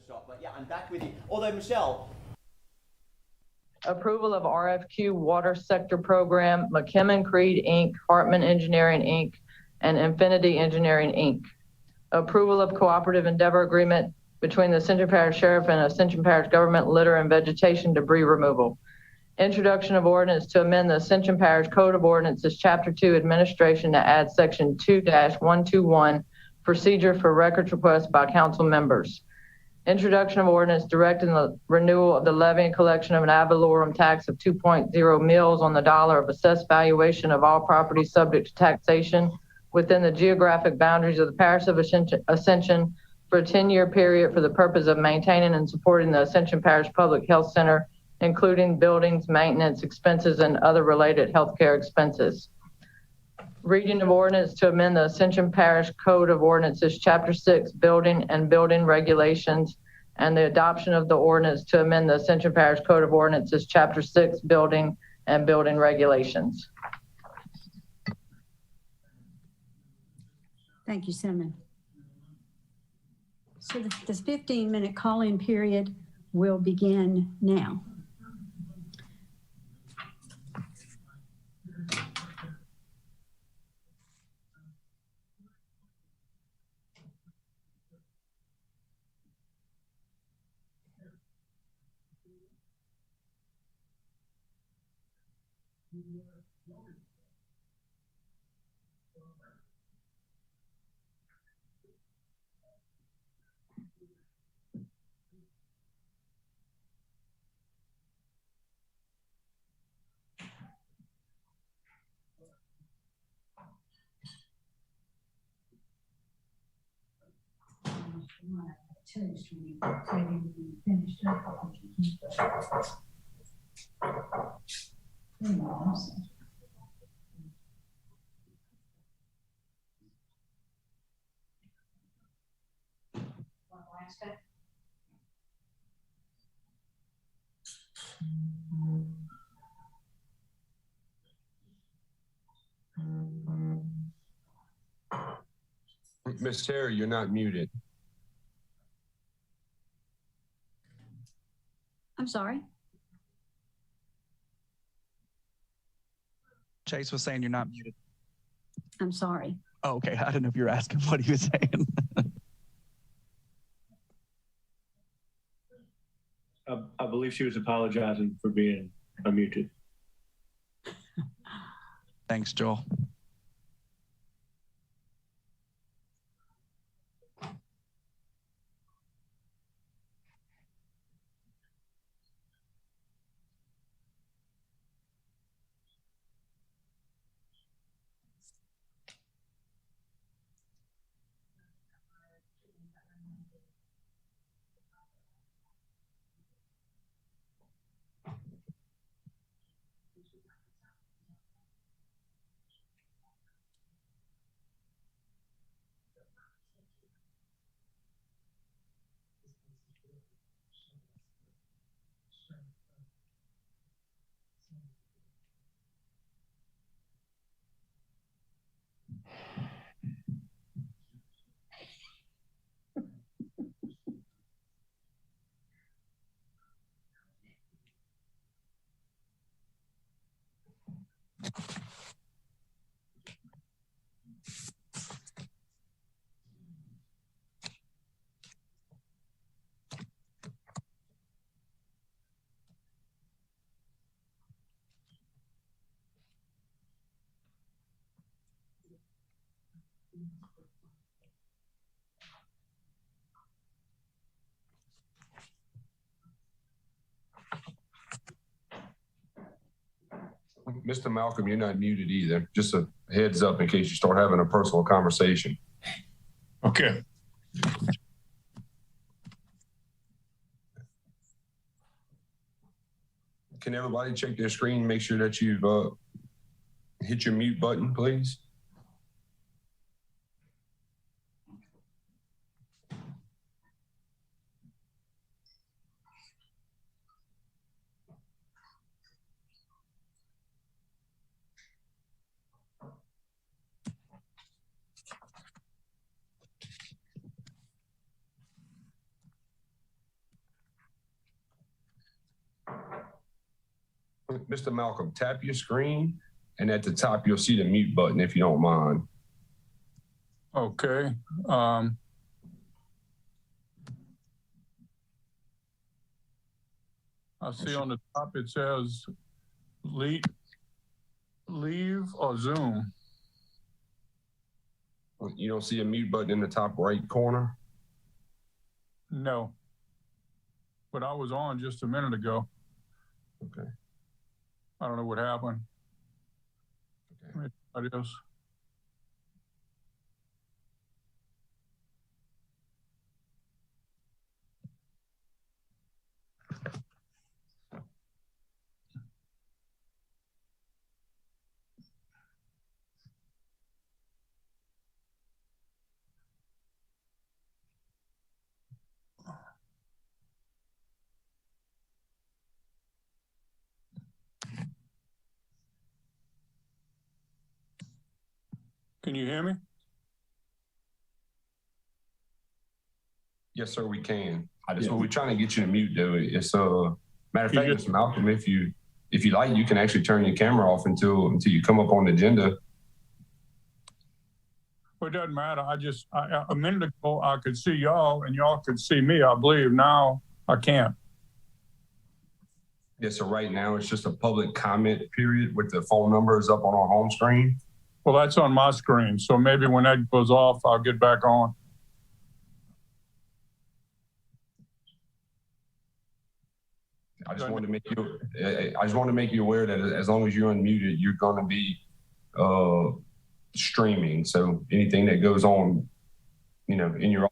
stop. But yeah, I'm back with you. Although, Michelle. Approval of RFQ Water Sector Program, McKimmon Creed, Inc., Hartman Engineering, Inc., and Infinity Engineering, Inc. Approval of Cooperative Endeavor Agreement between the Ascension Parish Sheriff and Ascension Parish Government Litter and Vegetation Debris Removal. Introduction of ordinance to amend the Ascension Parish Code of Ordinances, Chapter 2, Administration, to add Section 2-121, Procedure for Records Requests by Council Members. Introduction of ordinance directing the renewal of the levy and collection of an ad valorem tax of 2.0 mils on the dollar of assessed valuation of all properties subject to taxation within the geographic boundaries of the Parish of Ascension for a 10-year period for the purpose of maintaining and supporting the Ascension Parish Public Health Center, including buildings, maintenance expenses, and other related healthcare expenses. Reading of ordinance to amend the Ascension Parish Code of Ordinances, Chapter 6, Building and Building Regulations, and the adoption of the ordinance to amend the Ascension Parish Code of Ordinances, Chapter 6, Building and Building Regulations. Thank you, Cinnamon. So this 15-minute call-in period will begin now. Toast when you finished up. Miss Terry, you're not muted. I'm sorry. Chase was saying you're not muted. I'm sorry. Oh, okay. I didn't know if you were asking what he was saying. I believe she was apologizing for being unmuted. Thanks, Joel. Mr. Malcolm, you're not muted either. Just a heads up in case you start having a personal conversation. Okay. Can everybody check their screen, make sure that you've hit your mute button, please? Mr. Malcolm, tap your screen, and at the top, you'll see the mute button if you don't mind. Okay. I see on the top it says leave or Zoom. You don't see a mute button in the top right corner? No. But I was on just a minute ago. Okay. I don't know what happened. Okay. Adios. Can you hear me? Yes, sir, we can. Yeah. We're trying to get you to mute, though. It's matter of You fact, just- Mr. Malcolm, if you like, you can actually turn your camera off until you come up on the agenda. Well, it doesn't matter. A minute ago, I could see y'all and y'all could see me, I believe. Now I can't. Yeah, so right now it's just a public comment period with the phone numbers up on our home screen. Well, that's on my screen. So maybe when that goes off, I'll get back on. I just wanted to make you aware that as long as you're unmuted, you're going to be streaming. So anything that goes on, in your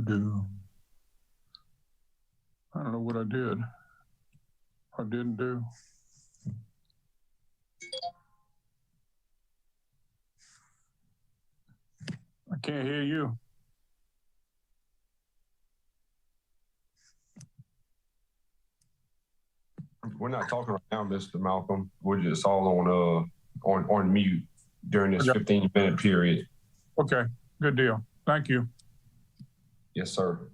Do. I don't know what I did. I didn't do. I can't hear you. We're not talking right now, Mr. Malcolm. We're just all on mute during this Okay. 15-minute period. Okay, good deal. Thank you. Yes, sir.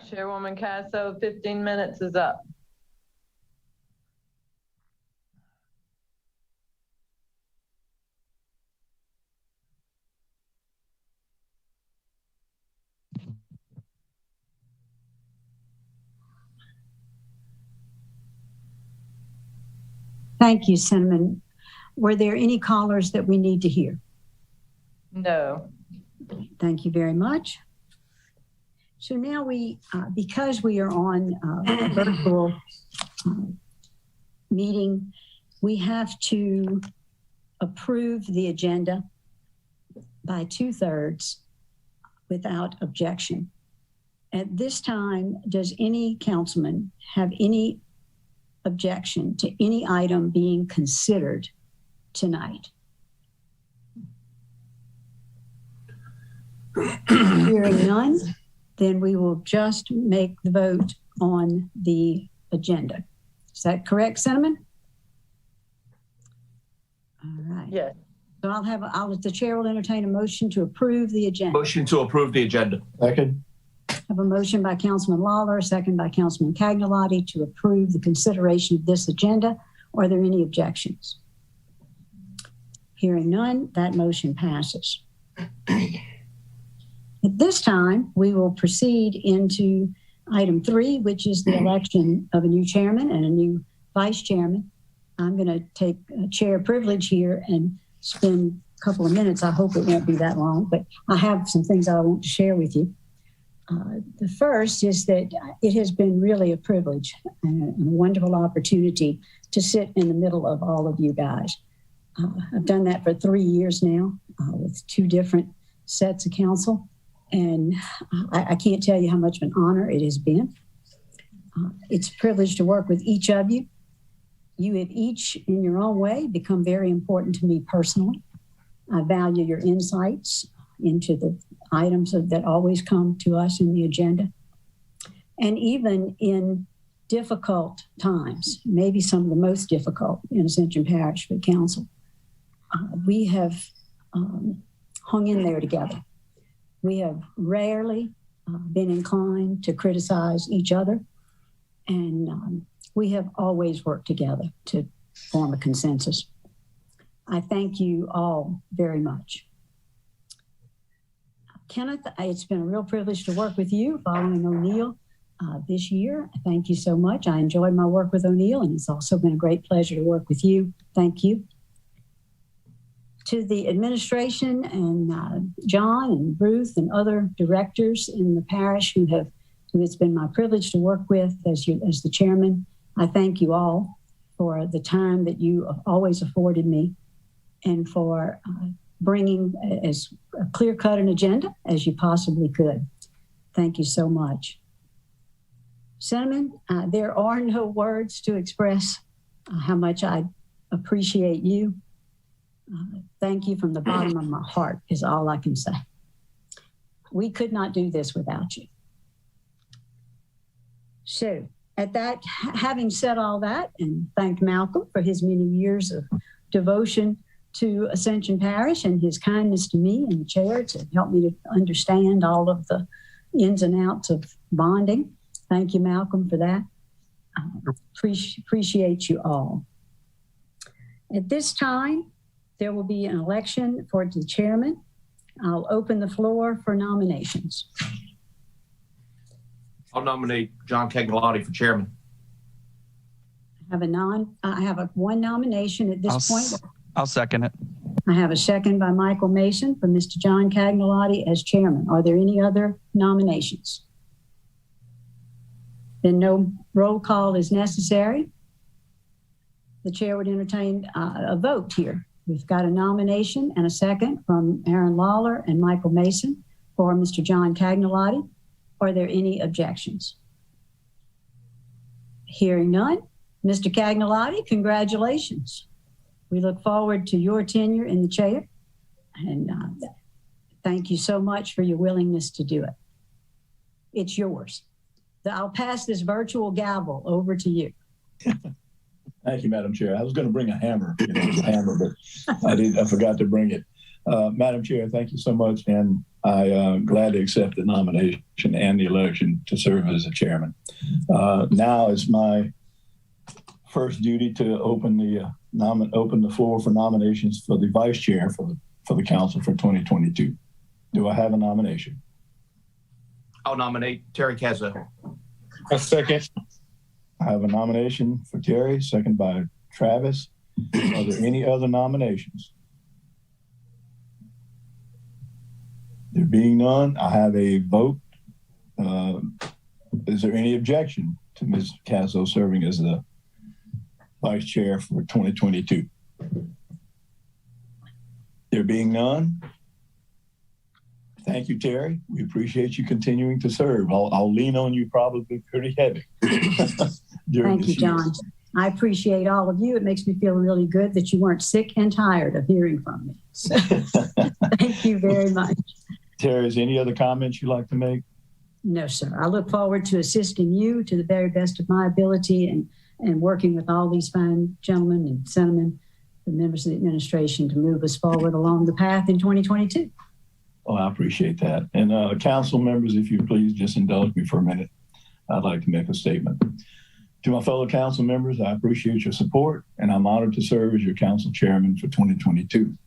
Chairwoman Casso, 15 minutes is up. Thank you, Cinnamon. Were there any callers that we need to hear? No. Thank you very much. So now because we are on a virtual meeting, we have to approve the agenda by 2/3 without objection. At this time, does any councilman have any objection to any item being considered tonight? Hearing none, then we will just make the vote on the agenda. Is that correct, Cinnamon? All right. Yes. So the chair will entertain a motion to approve the agenda. Motion to approve the agenda. Second. I have a motion by Councilman Lawler, a second by Councilman Cagnolati to approve the consideration of this agenda. Are there any objections? Hearing none, that motion passes. At this time, we will proceed into item 3, which is the election of a new chairman and a new vice chairman. I'm going to take chair privilege here and spend a couple of minutes. I hope it won't be that long, but I have some things I want to share with you. The first is that it has been really a privilege and a wonderful opportunity to sit in the middle of all of you guys. I've done that for 3 years now with 2 different sets of council, and I can't tell you how much of an honor it has been. It's a privilege to work with each of you. You have each, in your own way, become very important to me personally. I value your insights into the items that always come to us in the agenda. And even in difficult times, maybe some of the most difficult in Ascension Parish for council, we have hung in there together. We have rarely been inclined to criticize each other, and we have always worked together to form a consensus. I thank you all very much. Kenneth, it's been a real privilege to work with you following O'Neill this year. Thank you so much. I enjoyed my work with O'Neill, and it's also been a great pleasure to work with you. Thank you. To the administration and John and Ruth and other directors in the parish who it's been my privilege to work with as the chairman, I thank you all for the time that you have always afforded me and for bringing as clear-cut an agenda as you possibly could. Thank you so much. Cinnamon, there are no words to express how much I appreciate you. Thank you from the bottom of my heart is all I can say. We could not do this without you. So at that, having said all that, and thank Malcolm for his many years of devotion to Ascension Parish and his kindness to me and the chair to help me to understand all of the ins and outs of bonding. Thank you, Malcolm, for that. Appreciate you all. At this time, there will be an election for the chairman. I'll open the floor for nominations. I'll nominate John Cagnolati for chairman. I have one nomination at this point. I'll second it. I have a second by Michael Mason for Mr. John Cagnolati as chairman. Are there any other nominations? Then no roll call is necessary. The chair would entertain a vote here. We've got a nomination and a second from Aaron Lawler and Michael Mason for Mr. John Cagnolati. Are there any objections? Hearing none. Mr. Cagnolati, congratulations. We look forward to your tenure in the chair, and thank you so much for your willingness to do it. It's yours. I'll pass this virtual gavel over to you. Thank you, Madam Chair. I was going to bring a hammer, but I forgot to bring it. Madam Chair, thank you so much. And I gladly accept the nomination and the election to serve as a chairman. Now it's my first duty to open the floor for nominations for the vice chair for the council for 2022. Do I have a nomination? I'll nominate Terry Cazzo. A second. I have a nomination for Terry, second by Travis. Are there any other nominations? There being none, I have a vote. Is there any objection to Ms. Cazzo serving as the vice chair for 2022? There being none, thank you, Terry. We appreciate you continuing to serve. I'll lean on you probably pretty heavy. Thank you, John. I appreciate all of you. It makes me feel really good that you weren't sick and tired of hearing from me. So, thank you very much. Terry, is there any other comments you'd like to make? No, sir. I look forward to assisting you to the very best of my ability and working with all these fine gentlemen and gentlemen, the members of the administration, to move us forward along the path in 2022. Oh, I appreciate that. And council members, if you please just indulge me for a minute. I'd like to make a statement. To my fellow council members, I appreciate your support, and I'm honored to serve as your council chairman for 2022.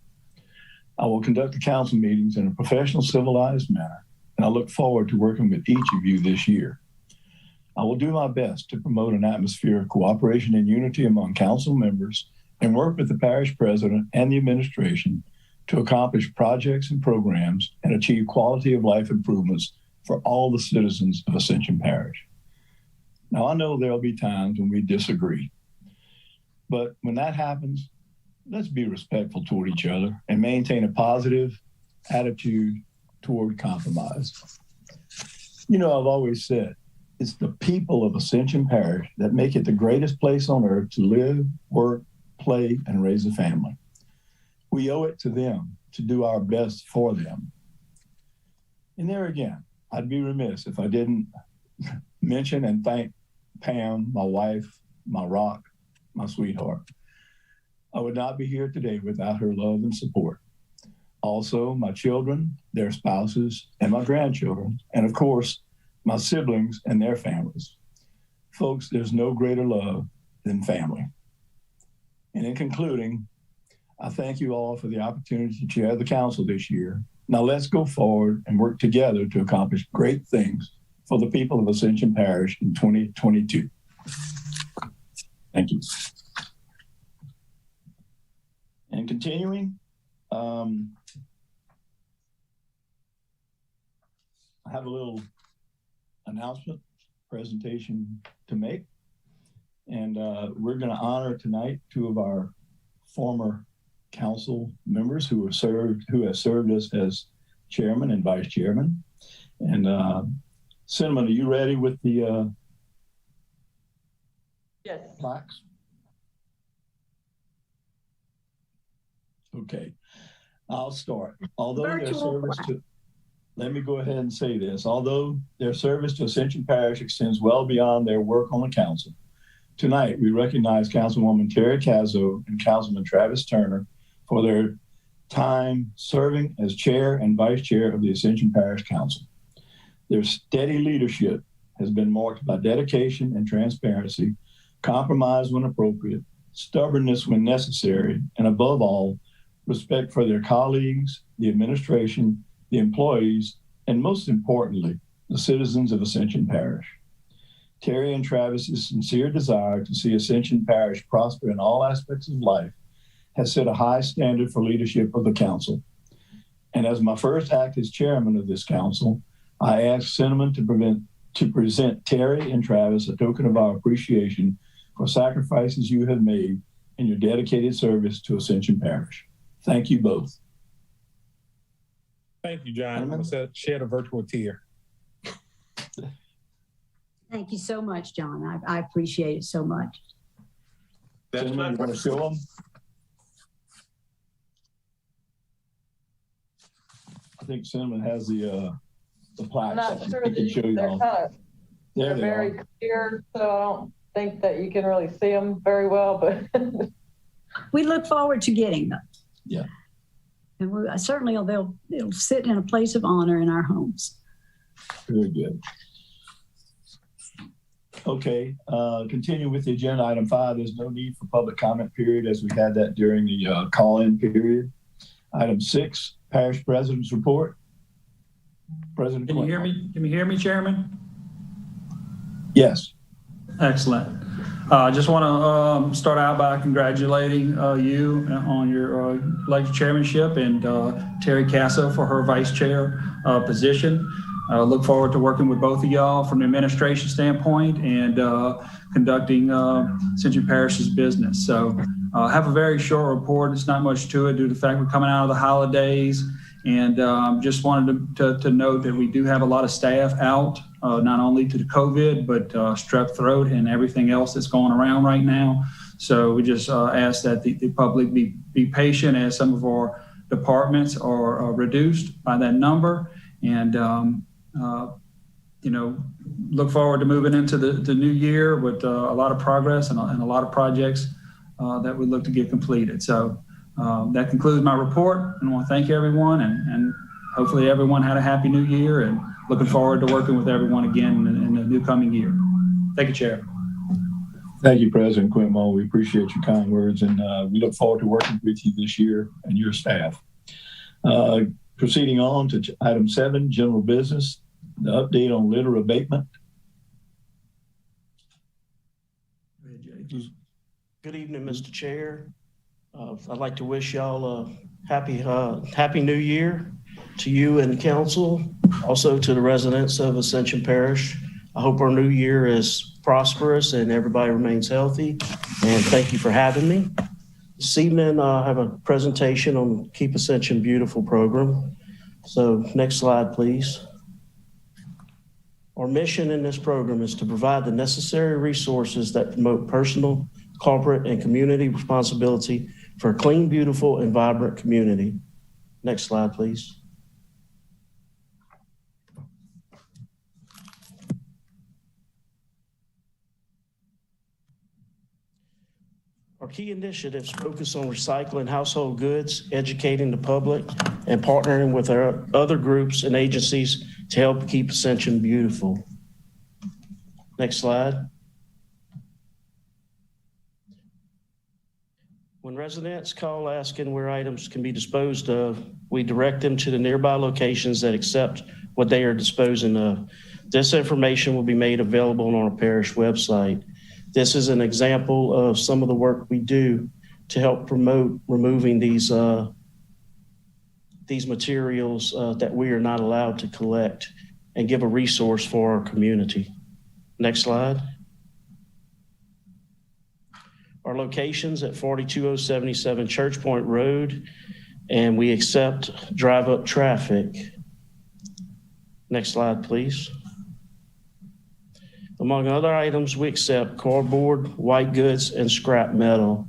I will conduct the council meetings in a professional, civilized manner, and I look forward to working with each of you this year. I will do my best to promote an atmosphere of cooperation and unity among council members and work with the parish president and the administration to accomplish projects and programs and achieve quality of life improvements for all the citizens of Ascension Parish. Now, I know there'll be times when we disagree, but when that happens, let's be respectful toward each other and maintain a positive attitude toward compromise. You know, I've always said, it's the people of Ascension Parish that make it the greatest place on earth to live, work, play, and raise a family. We owe it to them to do our best for them. And there again, I'd be remiss if I didn't mention and thank Pam, my wife, my rock, my sweetheart. I would not be here today without her love and support. Also, my children, their spouses, and my grandchildren, and of course, my siblings and their families. Folks, there's no greater love than family. And in concluding, I thank you all for the opportunity to chair the council this year. Now let's go forward and work together to accomplish great things for the people of Ascension Parish in 2022. Thank you. And continuing, I have a little announcement presentation to make. And we're going to honor tonight two of our former council members who have served us as chairman and vice chairman. And Cinnamon, are you ready with the Yes. plaques? Okay, I'll start. Let me go ahead and say this. Although their service to Ascension Parish extends well beyond their work on the council, tonight we recognize Councilwoman Terry Cazzo and Councilman Travis Turner for their time serving as chair and vice chair of the Ascension Parish Council. Their steady leadership has been marked by dedication and transparency, compromise when appropriate, stubbornness when necessary, and above all, respect for their colleagues, the administration, the employees, and most importantly, the citizens of Ascension Parish. Terry and Travis's sincere desire to see Ascension Parish prosper in all aspects of life has set a high standard for leadership of the council. And as my first act as chairman of this council, I ask Cinnamon to present Terry and Travis a token of our appreciation for sacrifices you have made in your dedicated service to Ascension Parish. Thank you both. Thank you, John. I'm going to shed a virtual tear. Thank you so much, John. I appreciate it so much. Cinnamon, you want to show them? I think Cinnamon has the plaques. I'm not sure He can show you all. they're very clear, so I don't think that you can really see them very well, but We look forward to getting them. Yeah. And certainly it'll sit in a place of honor in our homes. Very good. Okay, continue with the agenda. Item 5, there's no need for public comment period as we had that during the call-in period. Item 6, Parish President's Report. President Can you Quinn. hear me? Can you hear me, Chairman? Yes. Excellent. I just want to start out by congratulating you on your elected chairmanship and Terry Casso for her vice chair position. I look forward to working with both of y'all from the administration standpoint and conducting Ascension Parish's business. So I have a very short report. It's not much to it due to the fact we're coming out of the holidays. And just wanted to note that we do have a lot of staff out, not only to the COVID, but strep throat and everything else that's going around right now. So we just ask that the public be patient as some of our departments are reduced by that number. And, look forward to moving into the new year with a lot of progress and a lot of projects that we look to get completed. So that concludes my report, and I want to thank everyone, and hopefully everyone had a happy new year, and looking forward to working with everyone again in the new coming year. Thank you, Chair. Thank you, President Quinmore. We appreciate your kind words, and we look forward to working with you this year and your staff. Proceeding on to item 7, general business, the update on litter abatement. Good evening, Mr. Chair. I'd like to wish y'all a happy new year to you and council, also to the residents of Ascension Parish. I hope our new year is prosperous and everybody remains healthy. And thank you for having me. This evening, I have a presentation on Keep Ascension Beautiful program. So next slide, please. Our mission in this program is to provide the necessary resources that promote personal, corporate, and community responsibility for a clean, beautiful, and vibrant community. Next slide, please. Our key initiatives focus on recycling household goods, educating the public, and partnering with our other groups and agencies to help keep Ascension beautiful. Next slide. When residents call asking where items can be disposed of, we direct them to the nearby locations that accept what they are disposing of. This information will be made available on our parish website. This is an example of some of the work we do to help promote removing these materials that we are not allowed to collect and give a resource for our community. Next slide. Our locations at 42077 Church Point Road, and we accept drive-up traffic. Next slide, please. Among other items, we accept cardboard, white goods, and scrap metal.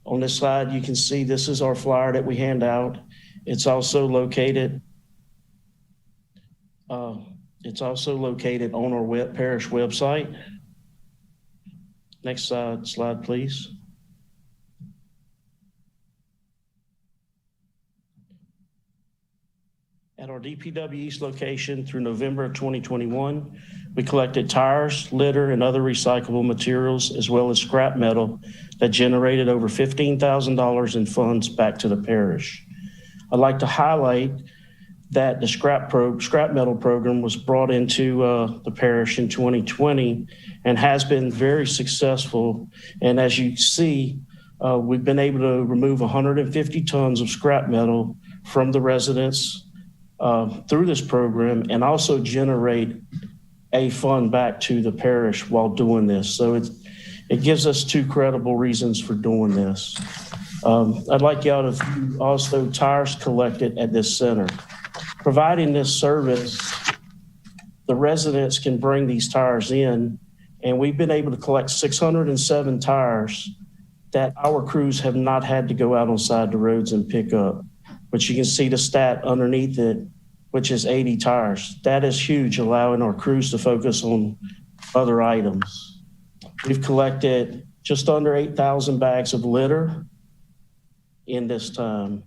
On this slide, you can see this is our flyer that we hand out. It's also located on our parish website. Next slide, please. At our DPW East location through November of 2021, we collected tires, litter, and other recyclable materials, as well as scrap metal that generated over $15,000 in funds back to the parish. I'd like to highlight that the scrap metal program was brought into the parish in 2020 and has been very successful. And as you see, we've been able to remove 150 tons of scrap metal from the residents through this program, and also generate a fund back to the parish while doing this. So it gives us two credible reasons for doing this. I'd like y'all to view also tires collected at this center. Providing this service, the residents can bring these tires in, and we've been able to collect 607 tires that our crews have not had to go out on side the roads and pick up. But you can see the stat underneath it, which is 80 tires. That is huge, allowing our crews to focus on other items. We've collected just under 8,000 bags of litter in this time.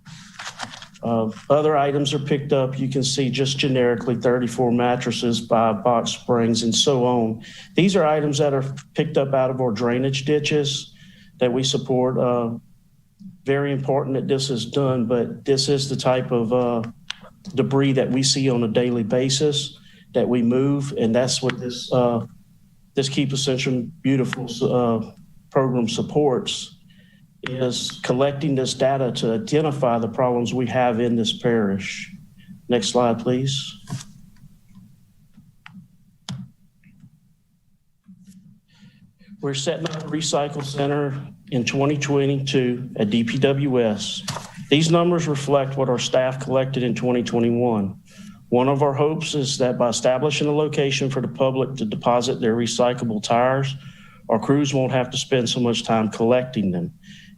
Other items are picked up. You can see just generically 34 mattresses, 5 box springs, and so on. These are items that are picked up out of our drainage ditches that we support. Very important that this is done, but this is the type of debris that we see on a daily basis that we move, and that's what this Keep Ascension Beautiful program supports, is collecting this data to identify the problems we have in this parish. Next slide, please. We're setting up a recycle center in 2022 at DPWS. These numbers reflect what our staff collected in 2021. One of our hopes is that by establishing a location for the public to deposit their recyclable tires, our crews won't have to spend so much time collecting them.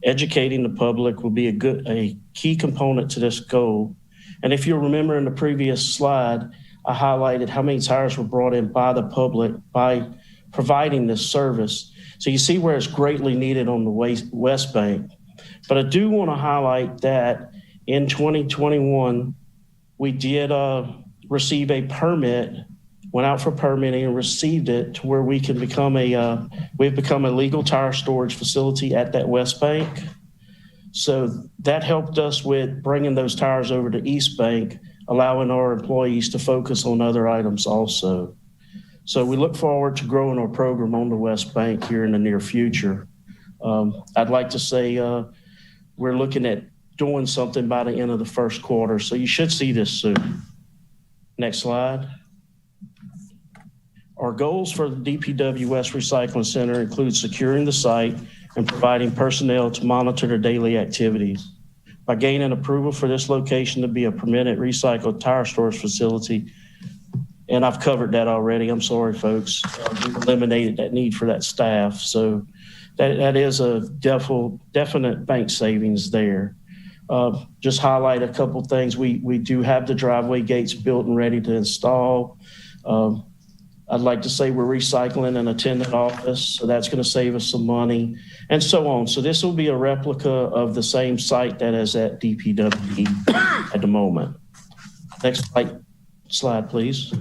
Educating the public will be a key component to this goal. And if you'll remember in the previous slide, I highlighted how many tires were brought in by the public by providing this service. So you see where it's greatly needed on the West Bank. But I do want to highlight that in 2021, we did receive a permit, went out for permitting and received it to where we can become we've become a legal tire storage facility at that West Bank. So that helped us with bringing those tires over to East Bank, allowing our employees to focus on other items also. So we look forward to growing our program on the West Bank here in the near future. I'd like to say we're looking at doing something by the end of the first quarter. So you should see this soon. Next slide. Our goals for the DPWS Recycling Center include securing the site and providing personnel to monitor their daily activities. By gaining approval for this location to be a permitted recycled tire storage facility, and I've covered that already, I'm sorry, folks, we've eliminated that need for that staff. So that is a definite bank savings there. Just highlight a couple things. We do have the driveway gates built and ready to install. I'd like to say we're recycling an attendant office, so that's going to save us some money, and so on. So this will be a replica of the same site that is at DPW at the moment. Next slide, please.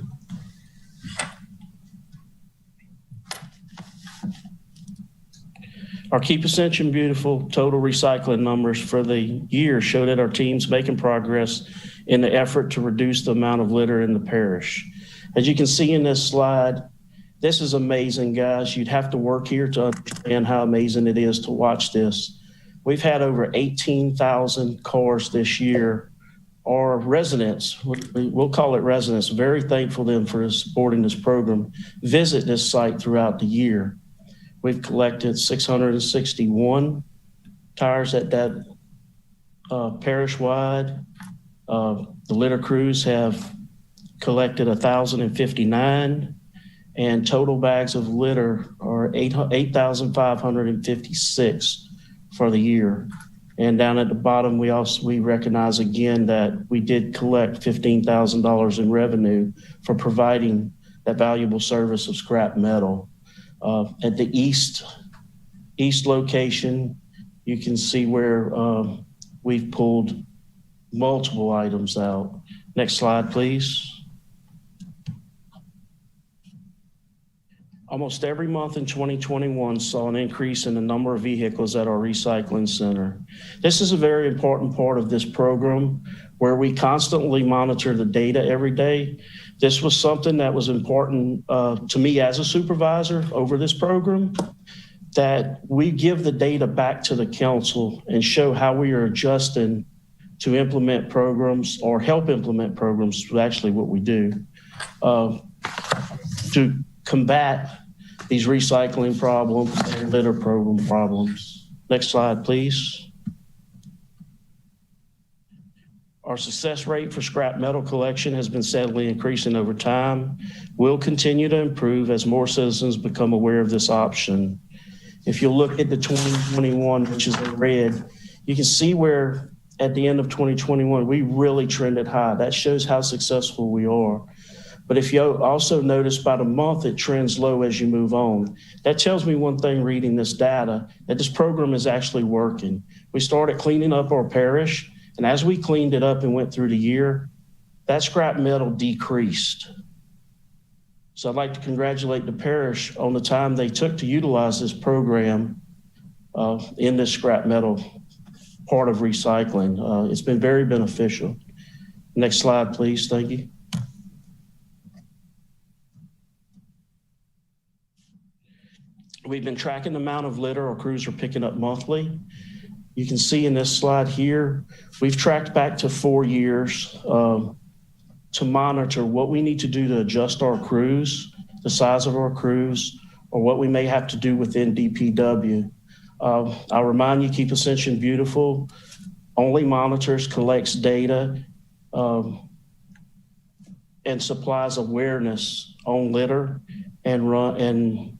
Our Keep Ascension Beautiful total recycling numbers for the year show that our team's making progress in the effort to reduce the amount of litter in the parish. As you can see in this slide, this is amazing, guys. You'd have to work here to understand how amazing it is to watch this. We've had over 18,000 cars this year. Our residents, we'll call it residents, very thankful to them for supporting this program, visit this site throughout the year. We've collected 661 tires at that parish-wide. The litter crews have collected 1,059, and total bags of litter are 8,556 for the year. And down at the bottom, we recognize again that we did collect $15,000 in revenue for providing that valuable service of scrap metal. At the east location, you can see where we've pulled multiple items out. Next slide, please. Almost every month in 2021 saw an increase in the number of vehicles at our recycling center. This is a very important part of this program where we constantly monitor the data every day. This was something that was important to me as a supervisor over this program, that we give the data back to the council and show how we are adjusting to implement programs or help implement programs, actually what we do, to combat these recycling problems and litter program problems. Next slide, please. Our success rate for scrap metal collection has been steadily increasing over time. We'll continue to improve as more citizens become aware of this option. If you look at the 2021, which is in red, you can see where at the end of 2021, we really trended high. That shows how successful we are. But if you also notice by the month, it trends low as you move on. That tells me one thing reading this data, that this program is actually working. We started cleaning up our parish, And as we cleaned it up and went through the year, that scrap metal decreased. So I'd like to congratulate the parish on the time they took to utilize this program in this scrap metal part of recycling. It's been very beneficial. Next slide, please. Thank you. We've been tracking the amount of litter our crews are picking up monthly. You can see in this slide here, we've tracked back to 4 years to monitor what we need to do to adjust our crews, the size of our crews, or what we may have to do within DPW. I'll remind you, Keep Ascension Beautiful only monitors, collects data, and supplies awareness on litter and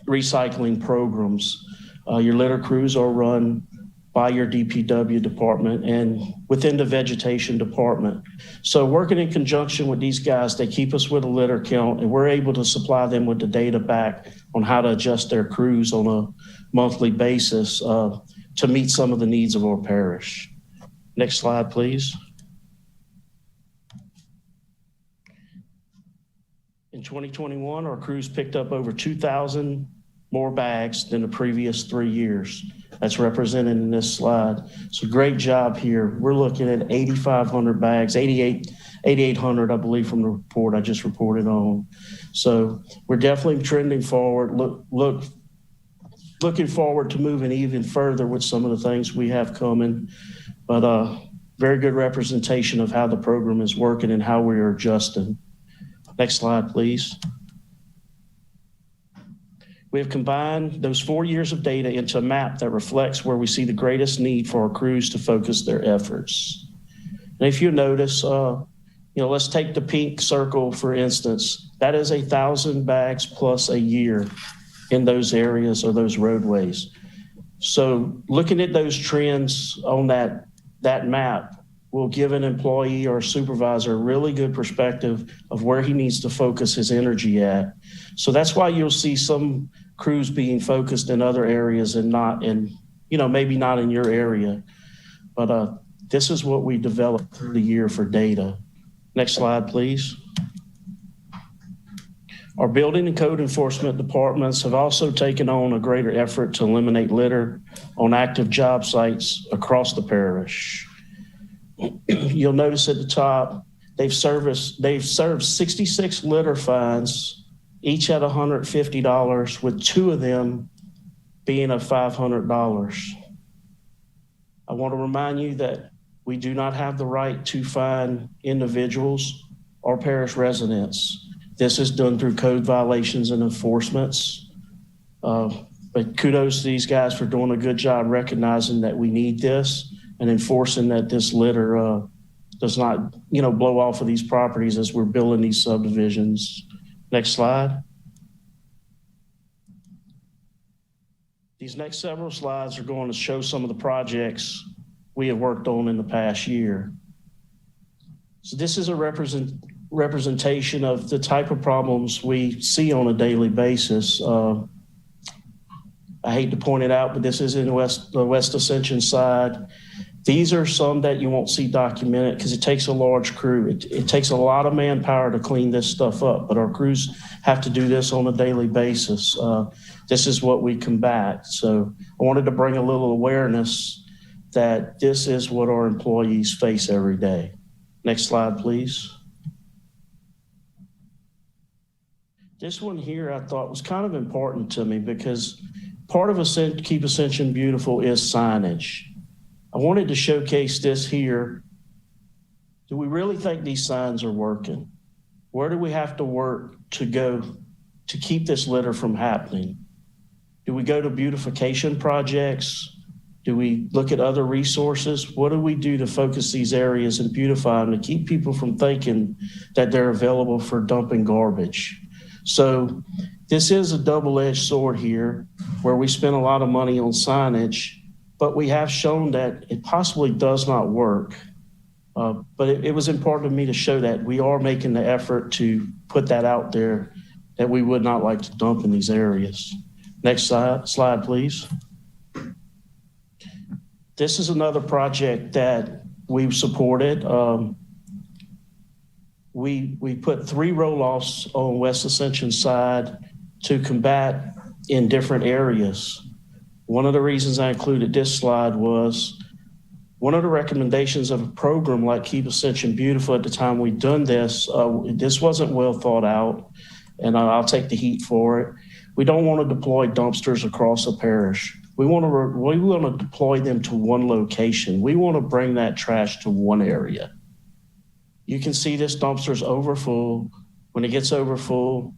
recycling programs. Your litter crews are run by your DPW department and within the vegetation department. So working in conjunction with these guys, they keep us with a litter count, and we're able to supply them with the data back on how to adjust their crews on a monthly basis to meet some of the needs of our parish. Next slide, please. In 2021, our crews picked up over 2,000 more bags than the previous 3 years. That's represented in this slide. So great job here. We're looking at 8,500 bags, 8,800, I believe, from the report I just reported on. So we're definitely trending forward. Looking forward to moving even further with some of the things we have coming. But very good representation of how the program is working and how we are adjusting. Next slide, please. We have combined those 4 years of data into a map that reflects where we see the greatest need for our crews to focus their efforts. And if you notice, let's take the pink circle, for instance. That is 1,000 bags plus a year in those areas or those roadways. So looking at those trends on that map will give an employee or supervisor a really good perspective of where he needs to focus his energy at. So that's why you'll see some crews being focused in other areas and not in, maybe not in your area. But this is what we developed through the year for data. Next slide, please. Our building and code enforcement departments have also taken on a greater effort to eliminate litter on active job sites across the parish. You'll notice at the top, they've served 66 litter fines, each at $150, with 2 of them being of $500. I want to remind you that we do not have the right to fine individuals or parish residents. This is done through code violations and enforcements. But kudos to these guys for doing a good job recognizing that we need this and enforcing that this litter does not, blow off of these properties as we're building these subdivisions. Next slide. These next several slides are going to show some of the projects we have worked on in the past year. So this is a representation of the type of problems we see on a daily basis. I hate to point it out, but this is in the West Ascension side. These are some that you won't see documented because it takes a large crew. It takes a lot of manpower to clean this stuff up, but our crews have to do this on a daily basis. This is what we combat. So I wanted to bring a little awareness that this is what our employees face every day. Next slide, please. This one here I thought was kind of important to me because part of Keep Ascension Beautiful is signage. I wanted to showcase this here. Do we really think these signs are working? Where do we have to work to go to keep this litter from happening? Do we go to beautification projects? Do we look at other resources? What do we do to focus these areas and beautify them to keep people from thinking that they're available for dumping garbage? So this is a double-edged sword here where we spend a lot of money on signage, but we have shown that it possibly does not work. But it was important to me to show that we are making the effort to put that out there, that we would not like to dump in these areas. Next slide, please. This is another project that we support it. We put 3 roll-offs on West Ascension side to combat in different areas. One of the reasons I included this slide was one of the recommendations of a program like Keep Ascension Beautiful at the time we'd done this, this wasn't well thought out, and I'll take the heat for it. We don't want to deploy dumpsters across a parish. We want to deploy them to one location. We want to bring that trash to one area. You can see this dumpster's overfull. When it gets overfull,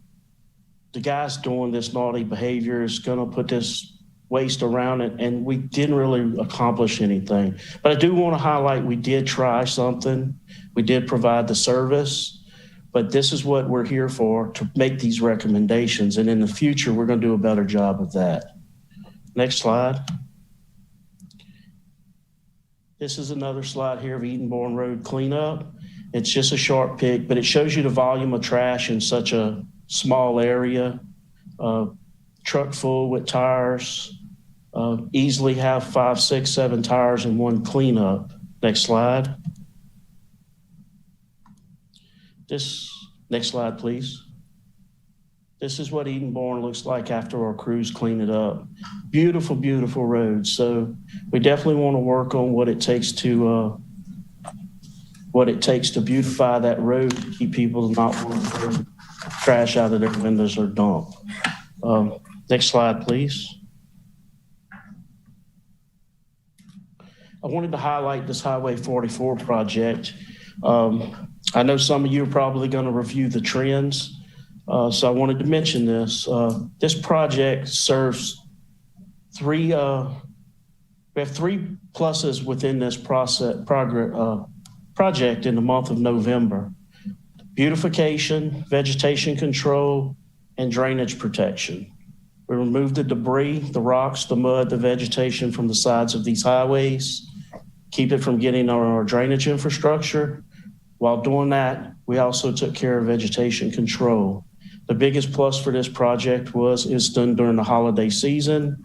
the guy's doing this naughty behavior is going to put this waste around it, and we didn't really accomplish anything. But I do want to highlight we did try something. We did provide the service, but this is what we're here for, to make these recommendations. And in the future, we're going to do a better job of that. Next slide. This is another slide here of Edenborn Road cleanup. It's just a short pic, but it shows you the volume of trash in such a small area. Truck full with tires, easily have 5, 6, 7 tires in one cleanup. Next slide. Next slide, please. This is what Edenborn looks like after our crews clean it up. Beautiful, beautiful roads. So we definitely want to work on what it takes to beautify that road, to keep people not wanting to throw trash out of their windows or dump. Next slide, please. I wanted to highlight this Highway 44 project. I know some of you are probably going to review the trends. So I wanted to mention this. This project serves we have 3 pluses within this project in the month of November: beautification, vegetation control, and drainage protection. We removed the debris, the rocks, the mud, the vegetation from the sides of these highways, keep it from getting on our drainage infrastructure. While doing that, we also took care of vegetation control. The biggest plus for this project it's done during the holiday season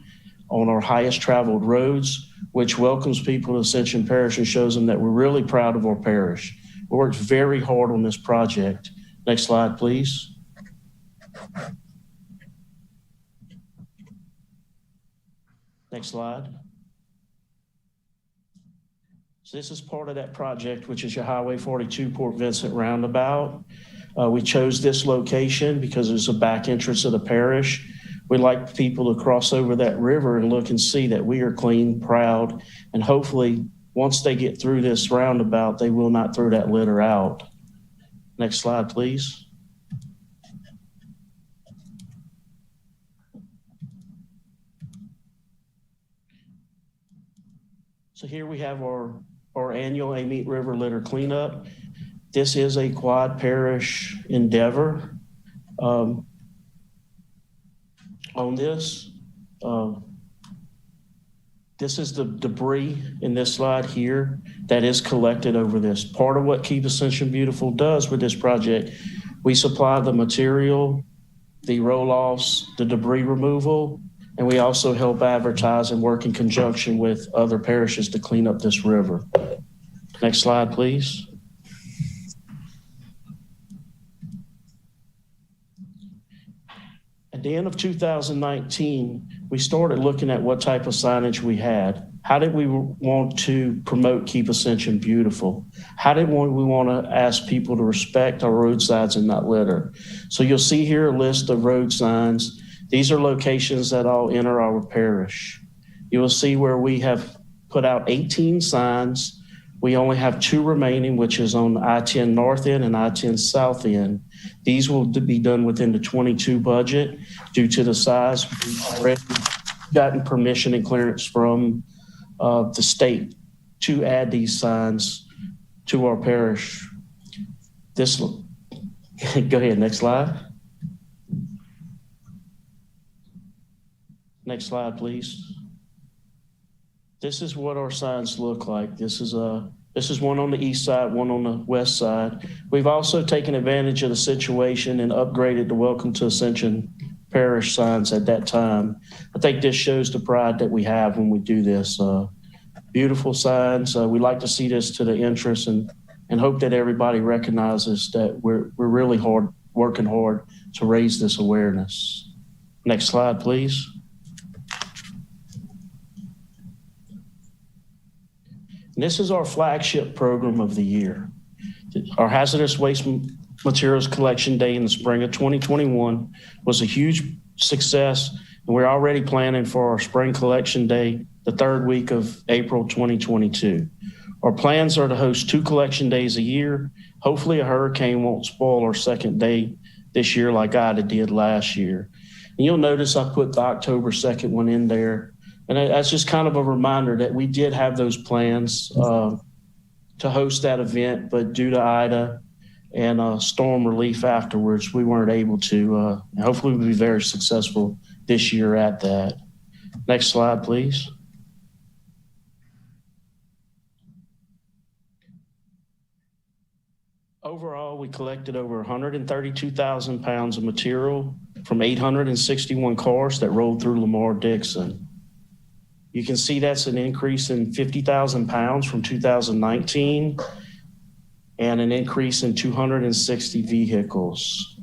on our highest traveled roads, which welcomes people to Ascension Parish and shows them that we're really proud of our parish. We worked very hard on this project. Next slide, please. Next slide. So this is part of that project, which is your Highway 42 Port Vincent Roundabout. We chose this location because it's a back entrance of the parish. We like people to cross over that river and look and see that we are clean, proud, and hopefully once they get through this roundabout, they will not throw that litter out. Next slide, please. So here we have our annual Amite River litter cleanup. This is a quad parish endeavor. On this is the debris in this slide here that is collected over this. Part of what Keep Ascension Beautiful does with this project, we supply the material, the roll-offs, the debris removal, and we also help advertise and work in conjunction with other parishes to clean up this river. Next slide, please. At the end of 2019, we started looking at what type of signage we had. How did we want to promote Keep Ascension Beautiful? How did we want to ask people to respect our roadsides and not litter? So you'll see here a list of road signs. These are locations that all enter our parish. You will see where we have put out 18 signs. We only have 2 remaining, which is on I-10 North End and I-10 South End. These will be done within the 22 budget due to the size. We've already gotten permission and clearance from the state to add these signs to our parish. Go ahead, next slide. Next slide, please. This is what our signs look like. This is one on the east side, one on the west side. We've also taken advantage of the situation and upgraded the Welcome to Ascension Parish signs at that time. I think this shows the pride that we have when we do this. beautiful signs. We like to see this to the entrance and hope that everybody recognizes that we're really working hard to raise this awareness. Next slide, please. And this is our flagship program of the year. Our Hazardous Waste Materials Collection Day in the spring of 2021 was a huge success, and we're already planning for our Spring Collection Day the third week of April 2022. Our plans are to host 2 collection days a year. Hopefully a hurricane won't spoil our second day this year like Ida did last year. And you'll notice I put the October 2nd one in there. And that's just kind of a reminder that we did have those plans to host that event, but due to Ida and storm relief afterwards, we weren't able to. Hopefully we'll be very successful this year at that. Next slide, please. Overall, we collected over 132,000 pounds of material from 861 cars that rolled through Lamar-Dixon. You can see that's an increase in 50,000 pounds from 2019 and an increase in 260 vehicles.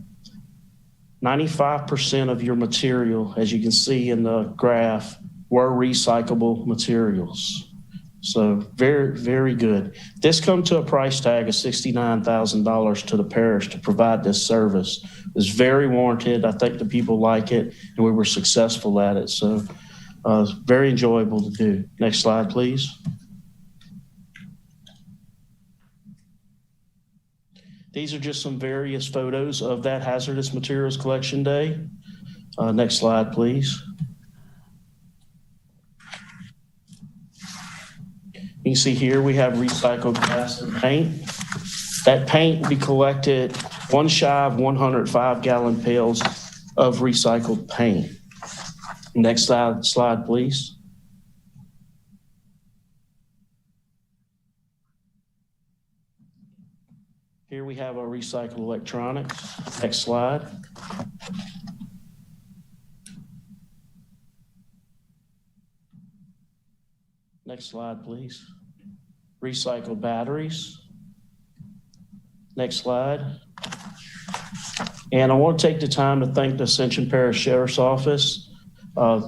95% of your material, as you can see in the graph, were recyclable materials. So very, very good. This come to a price tag of $69,000 to the parish to provide this service. It was very warranted. I think the people like it, and we were successful at it. So very enjoyable to do. Next slide, please. These are just some various photos of that Hazardous Materials Collection Day. Next slide, please. You can see here we have recycled glass and paint. That paint we collected one shy of 105-gallon pails of recycled paint. Next slide, please. Here we have our recycled electronics. Next slide. Next slide, please. Recycled batteries. Next slide. And I want to take the time to thank the Ascension Parish Sheriff's Office,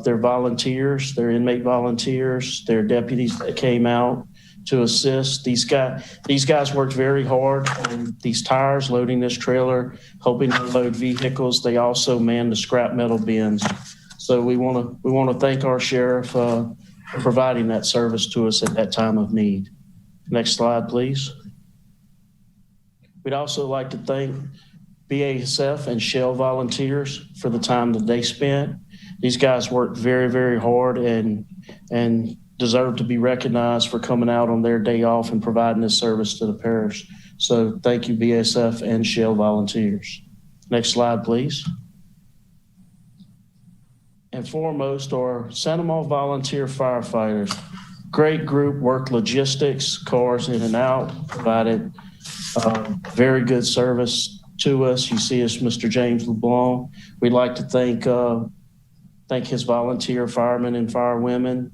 their volunteers, their inmate volunteers, their deputies that came out to assist. These guys worked very hard on these tires, loading this trailer, helping to load vehicles. They also manned the scrap metal bins. So we want to thank our sheriff for providing that service to us at that time of need. Next slide, please. We'd also like to thank BASF and Shell volunteers for the time that they spent. These guys worked very, very hard and deserve to be recognized for coming out on their day off and providing this service to the parish. So thank you, BASF and Shell volunteers. Next slide, please. And foremost are Santa Maria volunteer firefighters. Great group, worked logistics, cars in and out, provided very good service to us. You see us, Mr. James LeBlanc. We'd like to thank his volunteer firemen and firewomen.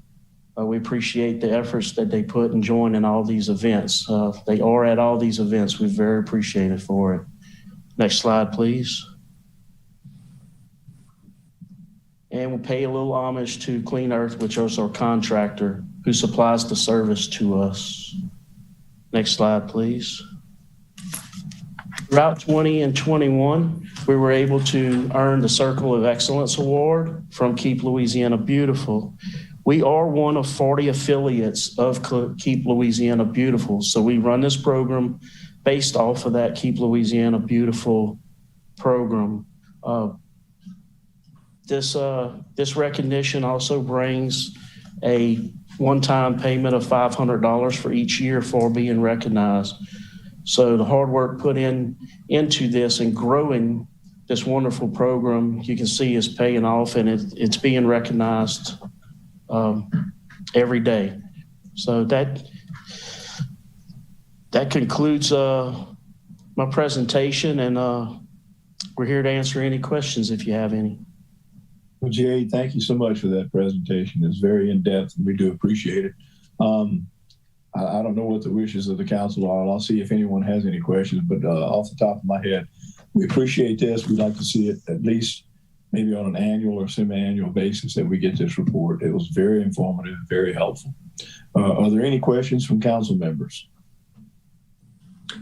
We appreciate the efforts that they put and join in all these events. They are at all these events. We're very appreciative for it. Next slide, please. And we'll pay a little homage to Clean Earth, which is our contractor who supplies the service to us. Next slide, please. Throughout 20 and 21, we were able to earn the Circle of Excellence Award from Keep Louisiana Beautiful. We are one of 40 affiliates of Keep Louisiana Beautiful. So we run this program based off of that Keep Louisiana Beautiful program. This recognition also brings a one-time payment of $500 for each year for being recognized. So the hard work put into this and growing this wonderful program, you can see is paying off, and it's being recognized every day. So that concludes my presentation, and we're here to answer any questions if you have any. Well, Jay, thank you so much for that presentation. It's very in-depth, and we do appreciate it. I don't know what the wishes of the council are. I'll see if anyone has any questions, but off the top of my head, we appreciate this. We'd like to see it at least maybe on an annual or semi-annual basis that we get this report. It was very informative, very helpful. Are there any questions from council members?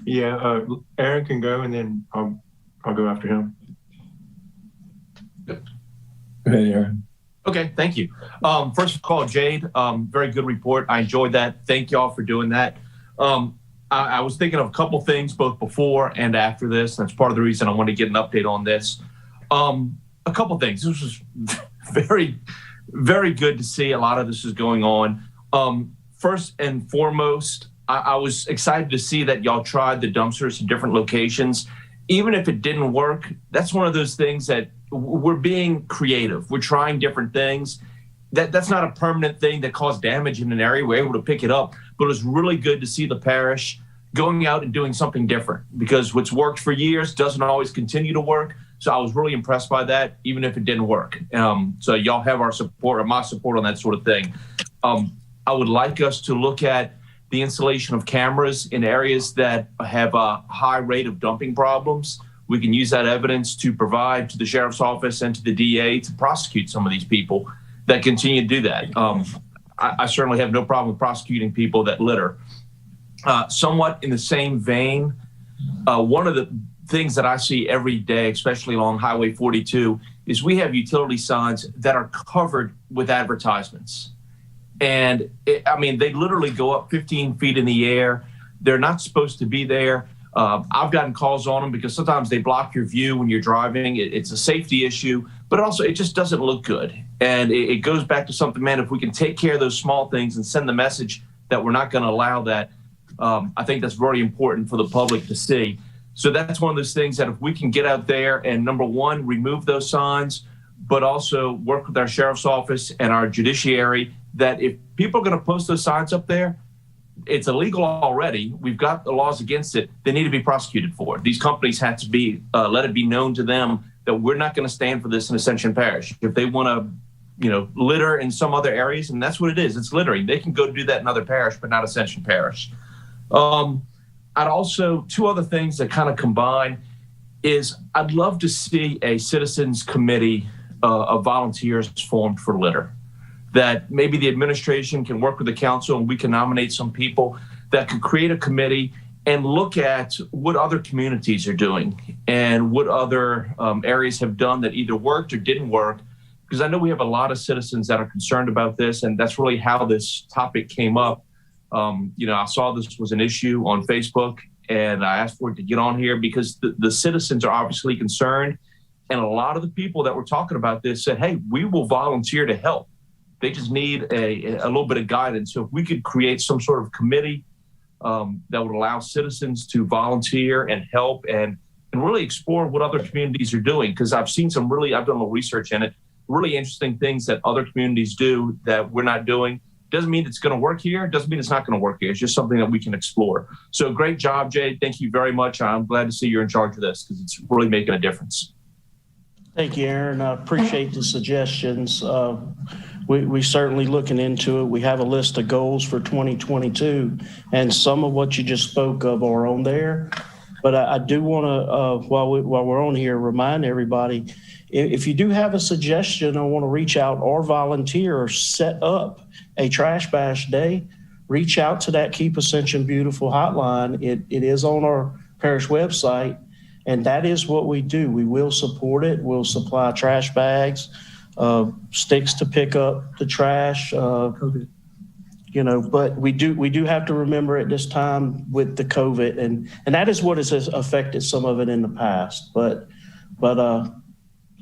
Yeah, Aaron can go, and then I'll go after him. Go ahead, Aaron. Okay, thank you. First of all, Jade, very good report. I enjoyed that. Thank y'all for doing that. I was thinking of a couple things both before and after this. That's part of the reason I wanted to get an update on this. A couple things. This was very, very good to see a lot of this is going on. First and foremost, I was excited to see that y'all tried the dumpsters in different locations. Even if it didn't work, that's one of those things that we're being creative. We're trying different things. That's not a permanent thing that caused damage in an area. We're able to pick it up, but it was really good to see the parish going out and doing something different, because what's worked for years doesn't always continue to work. So I was really impressed by that, even if it didn't work. So y'all have our support, or my support on that sort of thing. I would like us to look at the installation of cameras in areas that have a high rate of dumping problems. We can use that evidence to provide to the sheriff's office and to the DA to prosecute some of these people that continue to do that. I certainly have no problem with prosecuting people that litter. Somewhat in the same vein, one of the things that I see every day, especially along Highway 42, is we have utility signs that are covered with advertisements. And they literally go up 15 feet in the air. They're not supposed to be there. I've gotten calls on them because sometimes they block your view when you're driving. It's a safety issue, but also it just doesn't look good. And it goes back to something, man, if we can take care of those small things and send the message that we're not going to allow that, I think that's very important for the public to see. So that's one of those things that if we can get out there and, number one, remove those signs, but also work with our sheriff's office and our judiciary, that if people are going to post those signs up there, it's illegal already. We've got the laws against it. They need to be prosecuted for it. These companies have to be, let it be known to them that we're not going to stand for this in Ascension Parish. If they want to, litter in some other areas, and that's what it is, it's littering. They can go do that in other parish, but not Ascension Parish. I'd also, two other things that kind of combine is I'd love to see a citizens committee of volunteers formed for litter. That maybe the administration can work with the council and we can nominate some people that could create a committee and look at what other communities are doing and what other areas have done that either worked or didn't work. Because I know we have a lot of citizens that are concerned about this, and that's really how this topic came up. I saw this was an issue on Facebook, and I asked for it to get on here because the citizens are obviously concerned. And a lot of the people that were talking about this said, hey, we will volunteer to help. They just need a little bit of guidance. So if we could create some sort of committee that would allow citizens to volunteer and help and really explore what other communities are doing. Because I've seen I've done a little research in it, really interesting things that other communities do that we're not doing. Doesn't mean it's going to work here. Doesn't mean it's not going to work here. It's just something that we can explore. So great job, Jay. Thank you very much. I'm glad to see you're in charge of this because it's really making a difference. Thank you, Aaron. I appreciate the suggestions. We certainly looking into it. We have a list of goals for 2022, and some of what you just spoke of are on there. But I do want to, while we're on here, remind everybody, if you do have a suggestion or want to reach out or volunteer or set up a trash bash day, reach out to that Keep Ascension Beautiful hotline. It is on our parish website, and that is what we do. We will support it. We'll supply trash bags, sticks to pick up the trash, but we do have to remember at this time with the COVID, and that is what has affected some of it in the past. But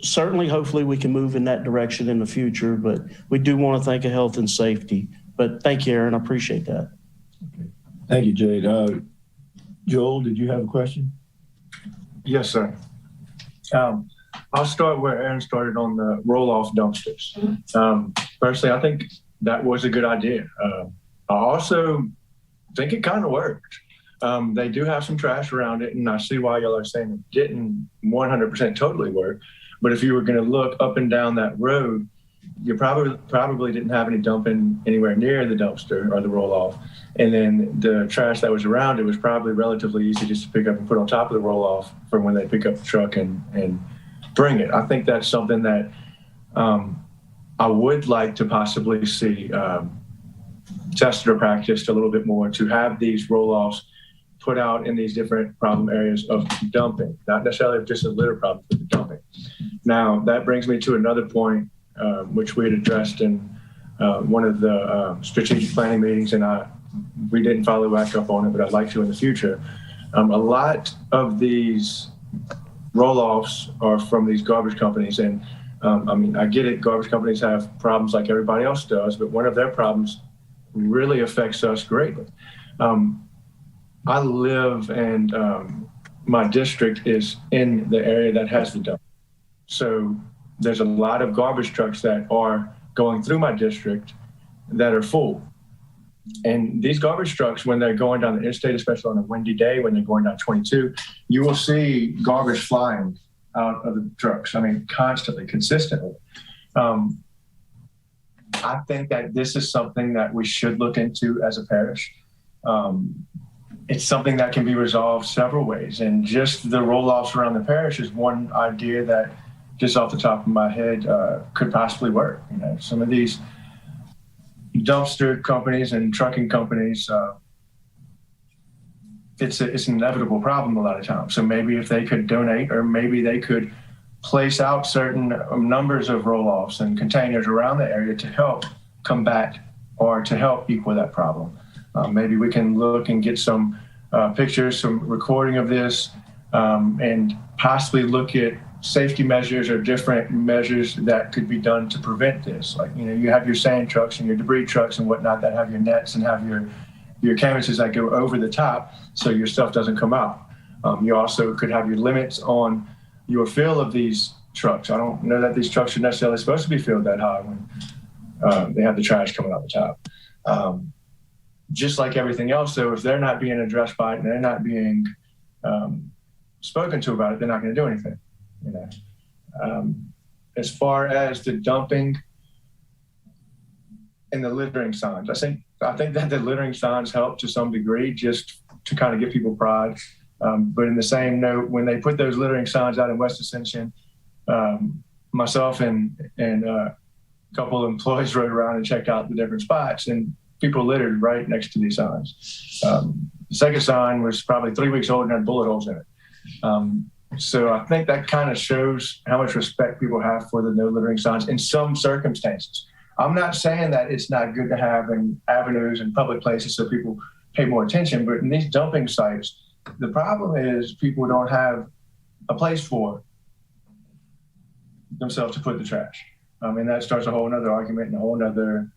certainly, hopefully, we can move in that direction in the future. But we do want to think of health and safety. But thank you, Aaron. I appreciate that. Okay. Thank you, Jade. Joel, did you have a question? Yes, sir. I'll start where Aaron started on the roll-off dumpsters. Personally, I think that was a good idea. I also think it kind of worked. They do have some trash around it, and I see why y'all are saying it didn't 100% totally work. But if you were going to look up and down that road, you probably didn't have any dumping anywhere near the dumpster or the roll-off. And then the trash that was around it was probably relatively easy just to pick up and put on top of the roll-off for when they pick up the truck and bring it. I think that's something that I would like to possibly see tested or practiced a little bit more, to have these roll-offs put out in these different problem areas of dumping, not necessarily just a litter problem, but the dumping. Now, that brings me to another point, which we had addressed in one of the strategic planning meetings, and we didn't follow back up on it, but I'd like to in the future. A lot of these roll-offs are from these garbage companies, and I mean, I get it, garbage companies have problems like everybody else does, but one of their problems really affects us greatly. I live, and my district is in the area that has the dump. So there's a lot of garbage trucks that are going through my district that are full. And these garbage trucks, when they're going down the interstate, especially on a windy day, when they're going down 22, you will see garbage flying out of the trucks. I mean, constantly, consistently. I think that this is something that we should look into as a parish. It's something that can be resolved several ways, and just the roll-offs around the parish is one idea that, just off the top of my head, could possibly work. You know, some of these dumpster companies and trucking companies, it's an inevitable problem a lot of times. So maybe if they could donate, or maybe they could place out certain numbers of roll-offs and containers around the area to help combat or to help equal that problem. Maybe we can look and get some pictures, some recording of this, and possibly look at safety measures or different measures that could be done to prevent this. Like, you know, you have your sand trucks and your debris trucks and whatnot that have your nets and have your canvases that go over the top so your stuff doesn't come out. You also could have your limits on your fill of these trucks. I don't know that these trucks are necessarily supposed to be filled that high when they have the trash coming out the top. Just like everything else, though, if they're not being addressed by it and they're not being spoken to about it, they're not going to do anything. You know, as far as the dumping and the littering signs, I think that the littering signs help to some degree, just to kind of give people pride. But in the same note, when they put those littering signs out in West Ascension, myself and a couple of employees rode around and checked out the different spots, and people littered right next to these signs. The second sign was probably 3 weeks old and had bullet holes in it. So I think that kind of shows how much respect people have for the no littering signs in some circumstances. I'm not saying that it's not good to have in avenues and public places so people pay more attention, but in these dumping sites, the problem is people don't have a place for themselves to put the trash. And that starts a whole nother argument and a whole nother,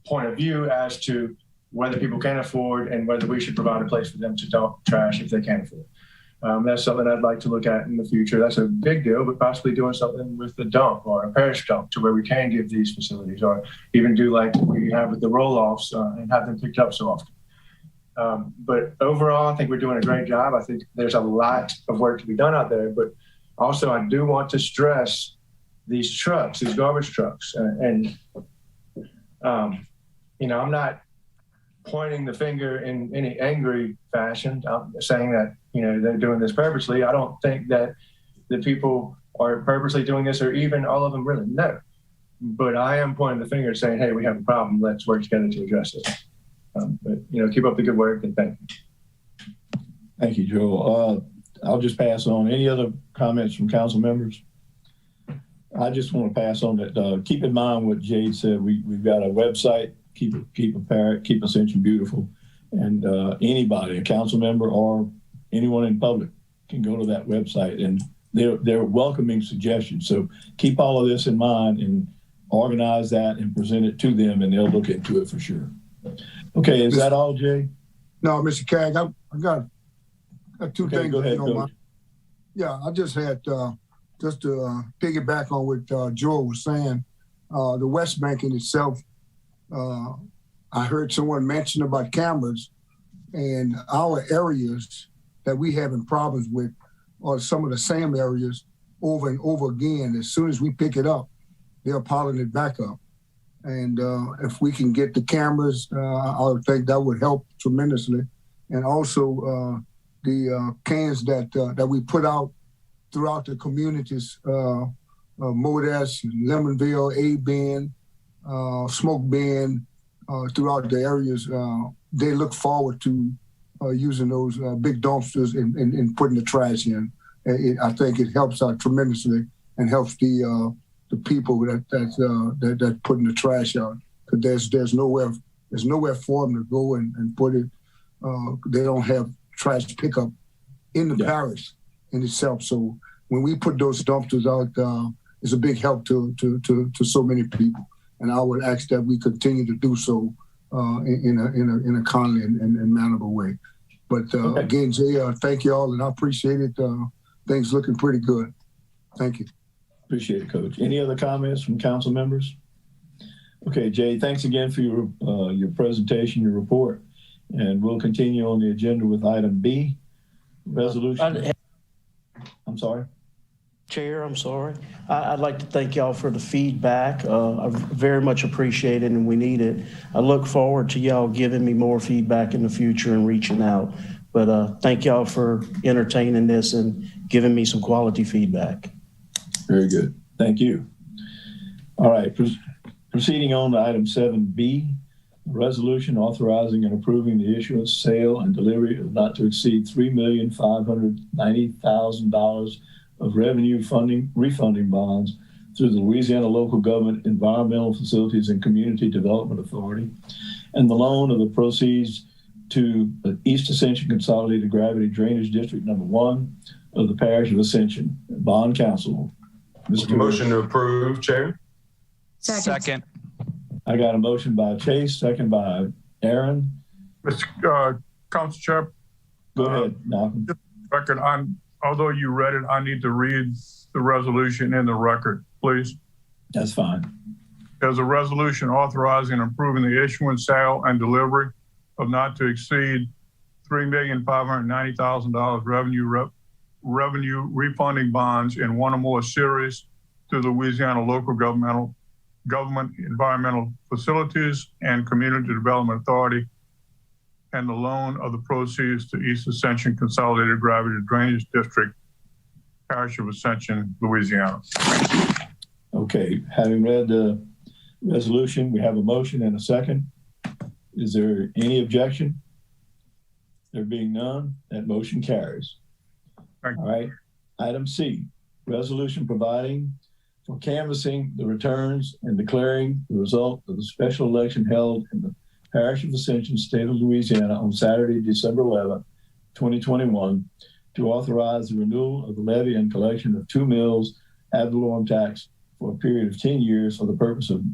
point of view as to whether people can afford and whether we should provide a place for them to dump trash if they can't afford. That's something I'd like to look at in the future. That's a big deal, but possibly doing something with the dump or a parish dump to where we can give these facilities, or even do like we have with the roll-offs and have them picked up so often. But overall, I think we're doing a great job. I think there's a lot of work to be done out there, but also I do want to stress these trucks, these garbage trucks. I'm not pointing the finger in any angry fashion. I'm saying that, they're doing this purposely. I don't think that the people are purposely doing this, or even all of them really know. But I am pointing the finger saying, hey, we have a problem. Let's work together to address it. But keep up the good work, and thank you. Thank you, Joel. I'll just pass on. Any other comments from council members? I just want to pass on that. Keep in mind what Jade said. We've got a website, keep Ascension beautiful, and anybody, a council member or anyone in public, can go to that website, and they're welcoming suggestions. So keep all of this in mind and organize that and present it to them, and they'll look into it for sure. Okay, is that all, Jay? No, Mr. Cagg, I got two things. Go ahead, Yeah, I just had just to piggyback on what Joel was saying. The West Bank in itself, I heard someone mention about cameras, and our areas that we having problems with are some of the same areas over and over again. As soon as we pick it up, they're piling it back up. And if we can get the cameras, I would think that would help tremendously. And also the cans that we put out throughout the communities, Modesto, Lemonville, A-Bend, Smoke Bend, throughout the areas, they look forward to using those big dumpsters and putting the trash in. I think it helps out tremendously and helps the people that putting the trash out. Because there's nowhere for them to go and put it. They don't have trash pickup in the parish in itself. So when we put those dumpsters out, it's a big help to so many people. And I would ask that we continue to do so in a kindly and mannerable way. But again, Jay, thank you all, and I appreciate it. Things looking pretty good. Thank you. Appreciate it, Coach. Any other comments from council members? Okay, Jay, thanks again for your presentation, your report, and we'll continue on the agenda with item B, resolution. I'm sorry. Chair, I'm sorry. I'd like to thank y'all for the feedback. I very much appreciate it and we need it. I look forward to y'all giving me more feedback in the future and reaching out. But thank y'all for entertaining this and giving me some quality feedback. Very good. Thank you. All right. Proceeding on to item 7B, resolution authorizing and approving the issuance, sale, and delivery of not to exceed $3,590,000 of revenue refunding bonds through the Louisiana Local Government Environmental Facilities and Community Development Authority, and the loan of the proceeds to the East Ascension Consolidated Gravity Drainage District Number 1 of the Parish of Ascension. Bond Council. Motion to approve, Chair. Second. I got a motion by Chase, second by Aaron. Mr. Council Chair. Go ahead, Malcolm. Record, although you read it, I need to read the resolution in the record, please. That's fine. There's a resolution authorizing and approving the issuance, sale, and delivery of not to exceed $3,590,000 revenue refunding bonds in one or more series to the Louisiana Local Government Environmental Facilities and Community Development Authority, and the loan of the proceeds to East Ascension Consolidated Gravity Drainage District, Parish of Ascension, Louisiana. Okay, having read the resolution, we have a motion and a second. Is there any objection? There being none, that motion carries. All right, item C, resolution providing for canvassing the returns and declaring the result of the special election held in the Parish of Ascension, State of Louisiana on Saturday, December 11th, 2021, to authorize the renewal of the levy and collection of 2 mills ad valorem tax for a period of 10 years for the purpose of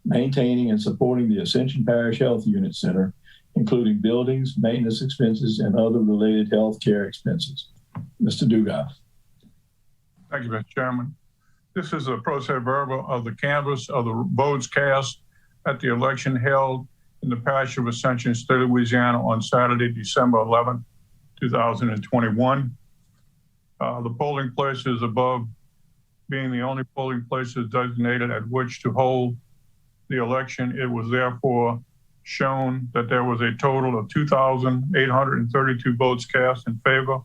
maintaining and supporting the Ascension Parish Health Unit Center, including buildings, maintenance expenses, and other related health care expenses. Mr. Dugas. Thank you, Mr. Chairman. This is a pro se verbal of the canvass of the votes cast at the election held in the Parish of Ascension, State of Louisiana on Saturday, December 11th, 2021. The polling places above being the only polling places designated at which to hold the election, it was therefore shown that there was a total of 2,832 votes cast in favor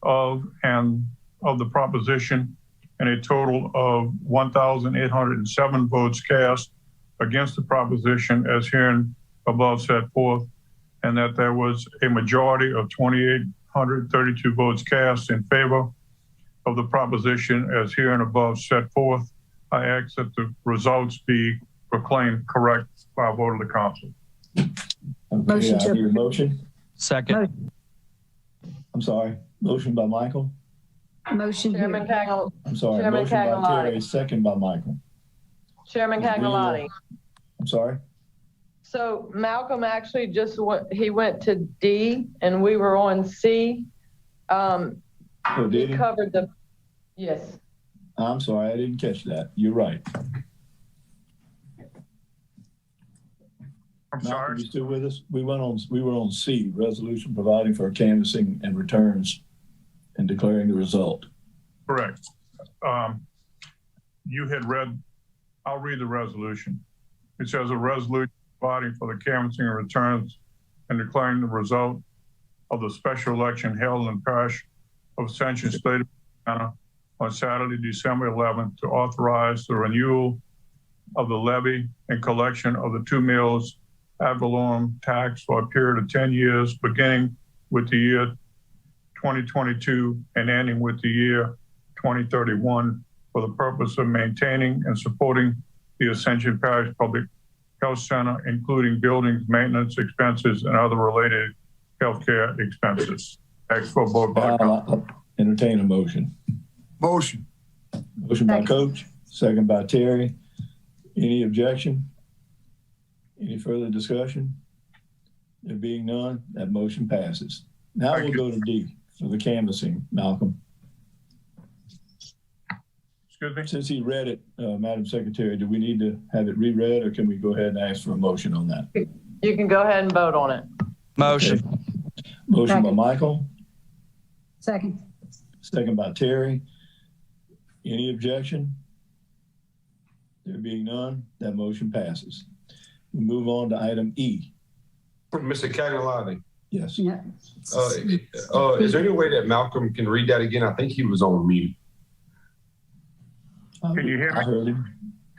of the proposition, and a total of 1,807 votes cast against the proposition as herein above set forth, and that there was a majority of 2,832 votes cast in favor of the proposition as herein above set forth. I ask that the results be proclaimed correct by a vote of the council. Okay, I need a motion. Second. I'm sorry. Motion by Michael. Motion Chairman here. Cagnal. I'm sorry. Chairman Motion by Cagnalotti. Terry, second by Michael. Chairman Cagnalotti. I'm sorry. So Malcolm actually he went to D and we were on C. Oh, did he? Covered yes. I'm sorry. I didn't catch that. You're right. I'm Malcolm, sorry. you still with us? We were on C, resolution providing for canvassing and returns and declaring the result. Correct. You had read, I'll read the resolution. It says a resolution providing for the canvassing of returns and declaring the result of the special election held in the parish of Ascension, State of Louisiana on Saturday, December 11th, to authorize the renewal of the levy and collection of the 2 mills ad valorem tax for a period of 10 years, beginning with the year 2022 and ending with the year 2031, for the purpose of maintaining and supporting the Ascension Parish Public Health Center, including buildings, maintenance expenses, and other related healthcare expenses. Thanks for both. I'll entertain a motion. Motion. Motion by Coach, second by Terry. Any objection? Any further discussion? There being none, that motion passes. Now we'll go to D for the canvassing, Malcolm. Excuse me? Since he read it, Madam Secretary, do we need to have it reread, or can we go ahead and ask for a motion on that? You can go ahead and vote on it. Motion. Okay. Motion by Michael, Second. second by Terry. Any objection? There being none, that motion passes. We move on to item E. Mr. Cagliari, Yes. Yeah. is there any way that Malcolm can read that again? I think he was on mute. Can you hear me? I heard him.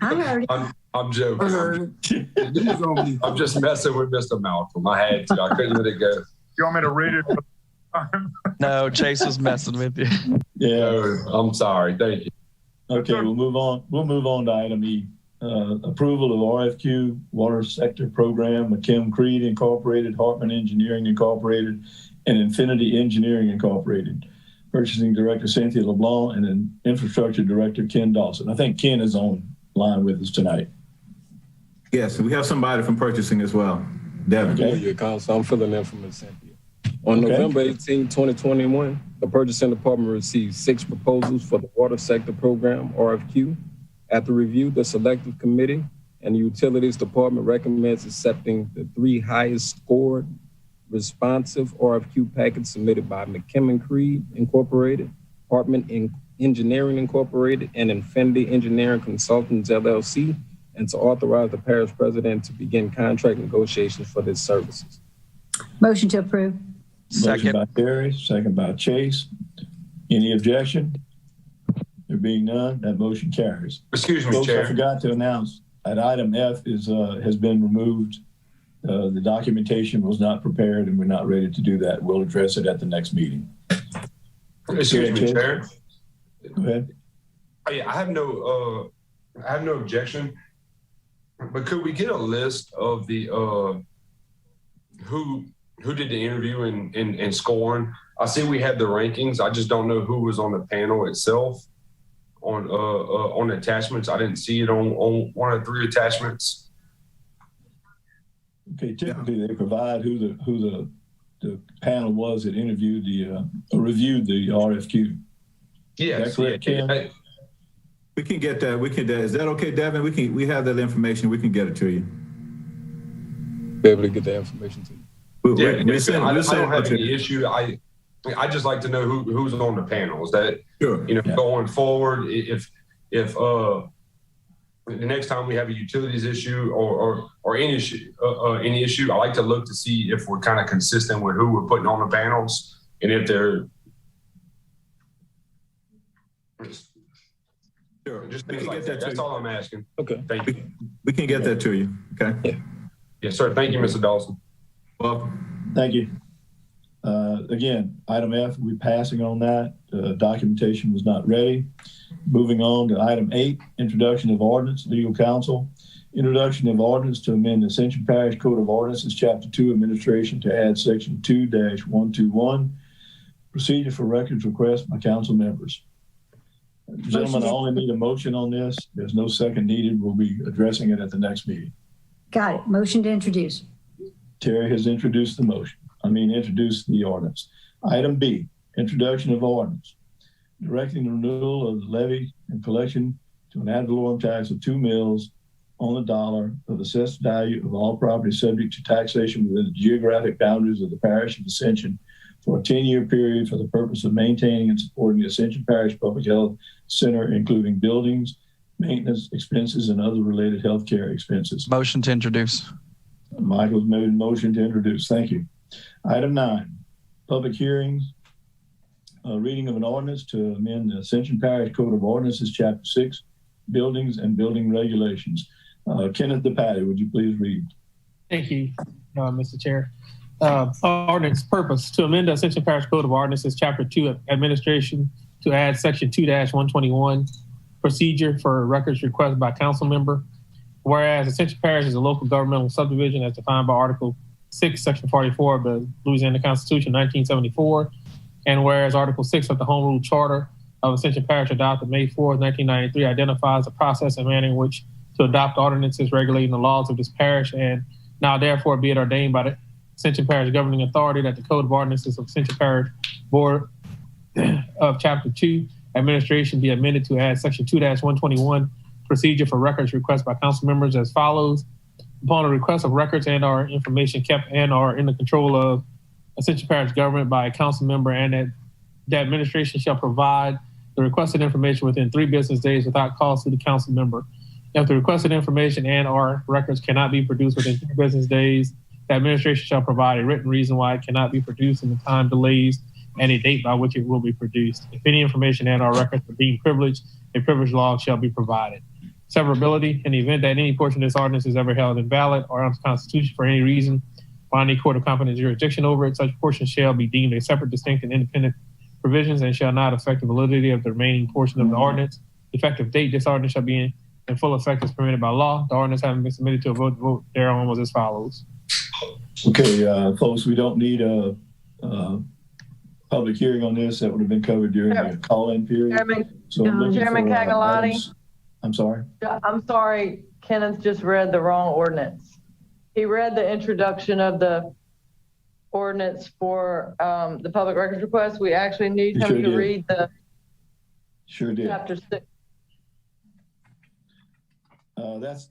I heard it. I'm joking. I heard it. I'm just messing with Mr. Malcolm. I had to. I couldn't let it go. You want me to read it? No, Chase was messing with you. Yeah. No, I'm sorry. Thank you. Okay, we'll move on. We'll move on to item E. Approval of RFQ Water Sector Program, McKim Creed Incorporated, Hartman Engineering Incorporated, and Infinity Engineering Incorporated. Purchasing Director Cynthia LeBlanc and then Infrastructure Director Ken Dawson. I think Ken is on line with us tonight. Yes, we have somebody from purchasing as well. Devin. Okay. Council. I'm filling in for Ms. Cynthia. On November 18, 2021, the Purchasing Department received 6 proposals for the Water Sector Program, RFQ. After review, the Selective Committee and the Utilities Department recommends accepting the 3 highest scored responsive RFQ packets submitted by McKim Creed Incorporated, Hartman Engineering Incorporated, and Infinity Engineering Consultants LLC, and to authorize the parish president to begin contract negotiations for their services. Motion to approve. Motion by Terry, second by Chase. Any objection? There being none, that motion carries. Excuse me, Folks, Chair. I forgot to announce that item F has been removed. The documentation was not prepared, and we're not ready to do that. We'll address it at the next meeting. Excuse me, Chair. Go ahead. Oh, yeah, I have no objection, but could we get a list of the who did the interview and scoring? I see we have the rankings. I just don't know who was on the panel itself on attachments. I didn't see it on one of the 3 attachments. Okay, typically they provide who the panel was that interviewed reviewed the RFQ. Yes, correct, Ken? We can get that. Is that okay, Devin? We have that information. We can get it to you. Be able to get the information to you. I don't have any issue. I just like to know who's on the panels. That going forward, if the next time we have a utilities issue or any issue, I like to look to see if we're kind of consistent with who we're putting on the panels and if they're just things like that. That's all I'm asking. Okay. Thank you. We can get that to you. Okay. Yeah. Yes, sir. Thank you, Mr. Dawson. Welcome. Thank you. Again, item F, we're passing on that. Documentation was not ready. Moving on to item 8, introduction of ordinance, legal counsel. Introduction of ordinance to amend the Ascension Parish Code of Ordinances, Chapter 2, Administration, to add Section 2-121, procedure for records request by council members. Gentlemen, I only need a motion on this. There's no second needed. We'll be addressing it at the next meeting. Got it. Motion to introduce. Terry has introduced the ordinance. Item B, introduction of ordinance. Directing the renewal of the levy and collection to an ad valorem tax of 2 mills on the dollar of assessed value of all property subject to taxation within the geographic boundaries of the parish of Ascension for a 10-year period for the purpose of maintaining and supporting the Ascension Parish Public Health Center, including buildings, maintenance expenses, and other related healthcare expenses. Motion to introduce. Michael's made a motion to introduce. Thank you. Item 9, public hearings. Reading of an ordinance to amend the Ascension Parish Code of Ordinances, Chapter 6, Buildings and Building Regulations. Kenneth DePatty, would you please read? Thank you, Mr. Chair. Ordinance purpose to amend the Ascension Parish Code of Ordinances, Chapter 2, Administration, to add Section 2-121, procedure for records requested by council member. Whereas Ascension Parish is a local governmental subdivision as defined by Article 6, Section 44 of the Louisiana Constitution, 1974. And whereas Article 6 of the Home Rule Charter of Ascension Parish adopted May 4, 1993 identifies the process and manner in which to adopt ordinances regulating the laws of this parish, and now therefore be it ordained by the Ascension Parish Governing Authority that the Code of Ordinances of Ascension Parish Board of Chapter 2 Administration be amended to add Section 2-121 procedure for records requested by council members as follows. Upon a request of records and or information kept and or in the control of Ascension Parish government by a council member, and that the administration shall provide the requested information within 3 business days without cost to the council member. If the requested information and or records cannot be produced within 3 business days, the administration shall provide a written reason why it cannot be produced in the time delays and a date by which it will be produced. If any information and or records are deemed privileged, a privilege log shall be provided. Severability: in the event that any portion of this ordinance is ever held invalid or unconstitutional for any reason, by any court of competent jurisdiction over it, such portion shall be deemed a separate, distinct, and independent provisions and shall not affect the validity of the remaining portion of the ordinance. Effective date: this ordinance shall be in full effect as permitted by law. The ordinance having been submitted to a vote, the vote thereon was as follows. Okay, folks, we don't need a public hearing on this. That would have been covered during the call-in period. Chairman Cagalati. I'm sorry. I'm sorry, Kenneth just read the wrong ordinance. He read the introduction of the ordinance for the public records request. We actually need him to read the Chapter 6. That's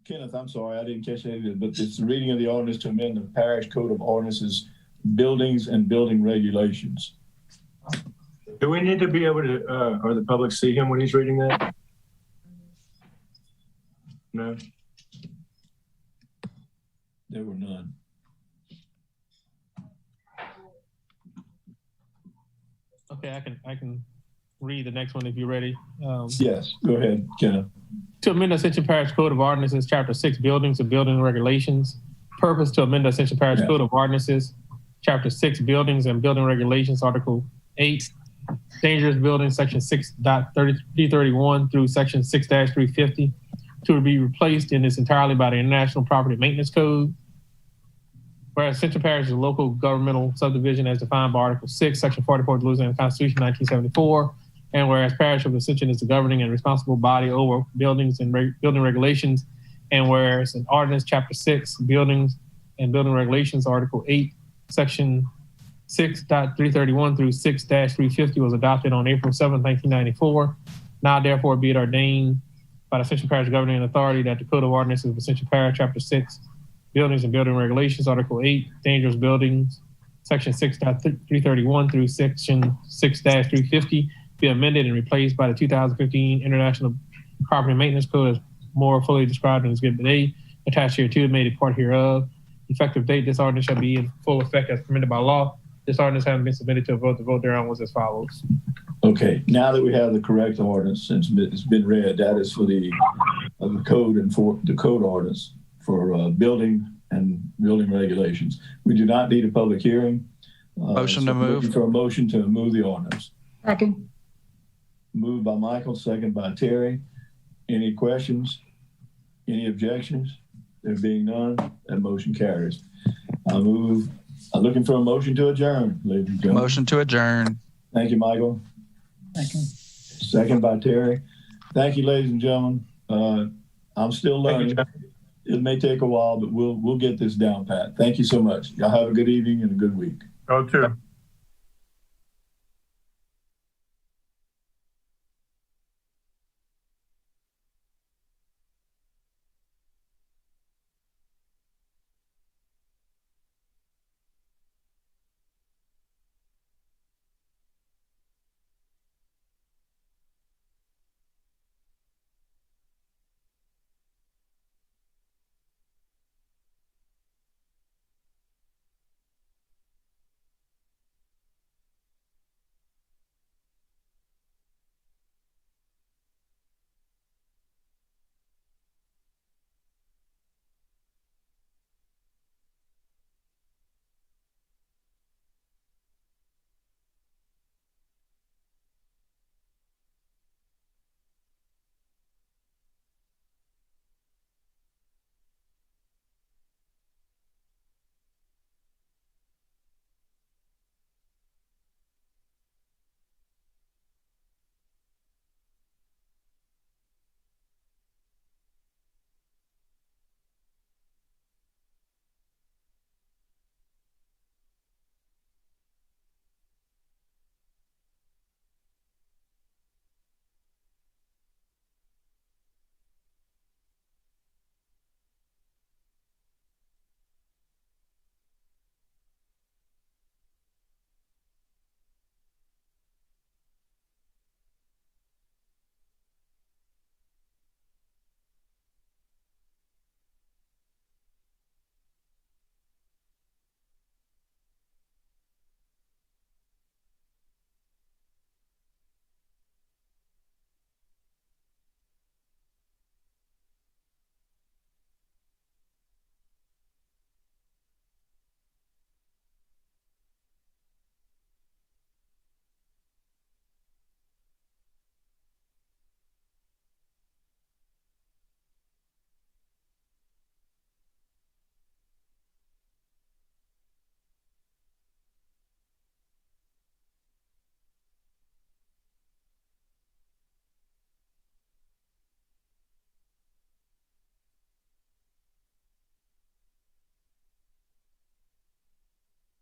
Kenneth. I'm sorry, I didn't catch any of it, but it's the reading of the ordinance to amend the Parish Code of Ordinances, Buildings and Building Regulations. Do we need to be able to, or the public see him when he's reading that? No. There were none. Okay, I can read the next one if you're ready. Yes, go ahead, Kenneth. To amend the Ascension Parish Code of Ordinances, Chapter 6, Buildings and Building Regulations. Purpose: to amend the Ascension Parish Code of Ordinances, Chapter 6, Buildings and Building Regulations, Article 8, Dangerous Buildings, Section 6.331 through Section 6-350, to be replaced in its entirely by the International Property Maintenance Code. Whereas Ascension Parish is a local governmental subdivision as defined by Article 6, Section 44 of the Louisiana Constitution, 1974. And whereas Parish of Ascension is the governing and responsible body over buildings and building regulations. And whereas in Ordinance Chapter 6, Buildings and Building Regulations, Article 8, Section 6.331 through 6-350 was adopted on April 7, 1994. Now therefore be it ordained by the Ascension Parish Governing Authority that the Code of Ordinances of Ascension Parish, Chapter 6, Buildings and Building Regulations, Article 8, Dangerous Buildings, Section 6.331 through Section 6-350 be amended and replaced by the 2015 International Property Maintenance Code as more fully described in Exhibit A, attached here to, made a part hereof. Effective date: this ordinance shall be in full effect as permitted by law. This ordinance having been submitted to a vote, the vote thereon was as follows. Okay, now that we have the correct ordinance, since it's been read, that is for the code and for the code ordinance for building and building regulations. We do not need a public hearing. Motion to move. For a motion to move the ordinance. Second. Moved by Michael, second by Terry. Any questions? Any objections? There being none, that motion carries. I'm looking for a motion to adjourn, ladies and gentlemen. Motion to adjourn. Thank you, Michael. Thank you. Second by Terry. Thank you, ladies and gentlemen. I'm still learning. It may take a while, but we'll get this down pat. Thank you so much. Y'all have a good evening and a good week. Go too.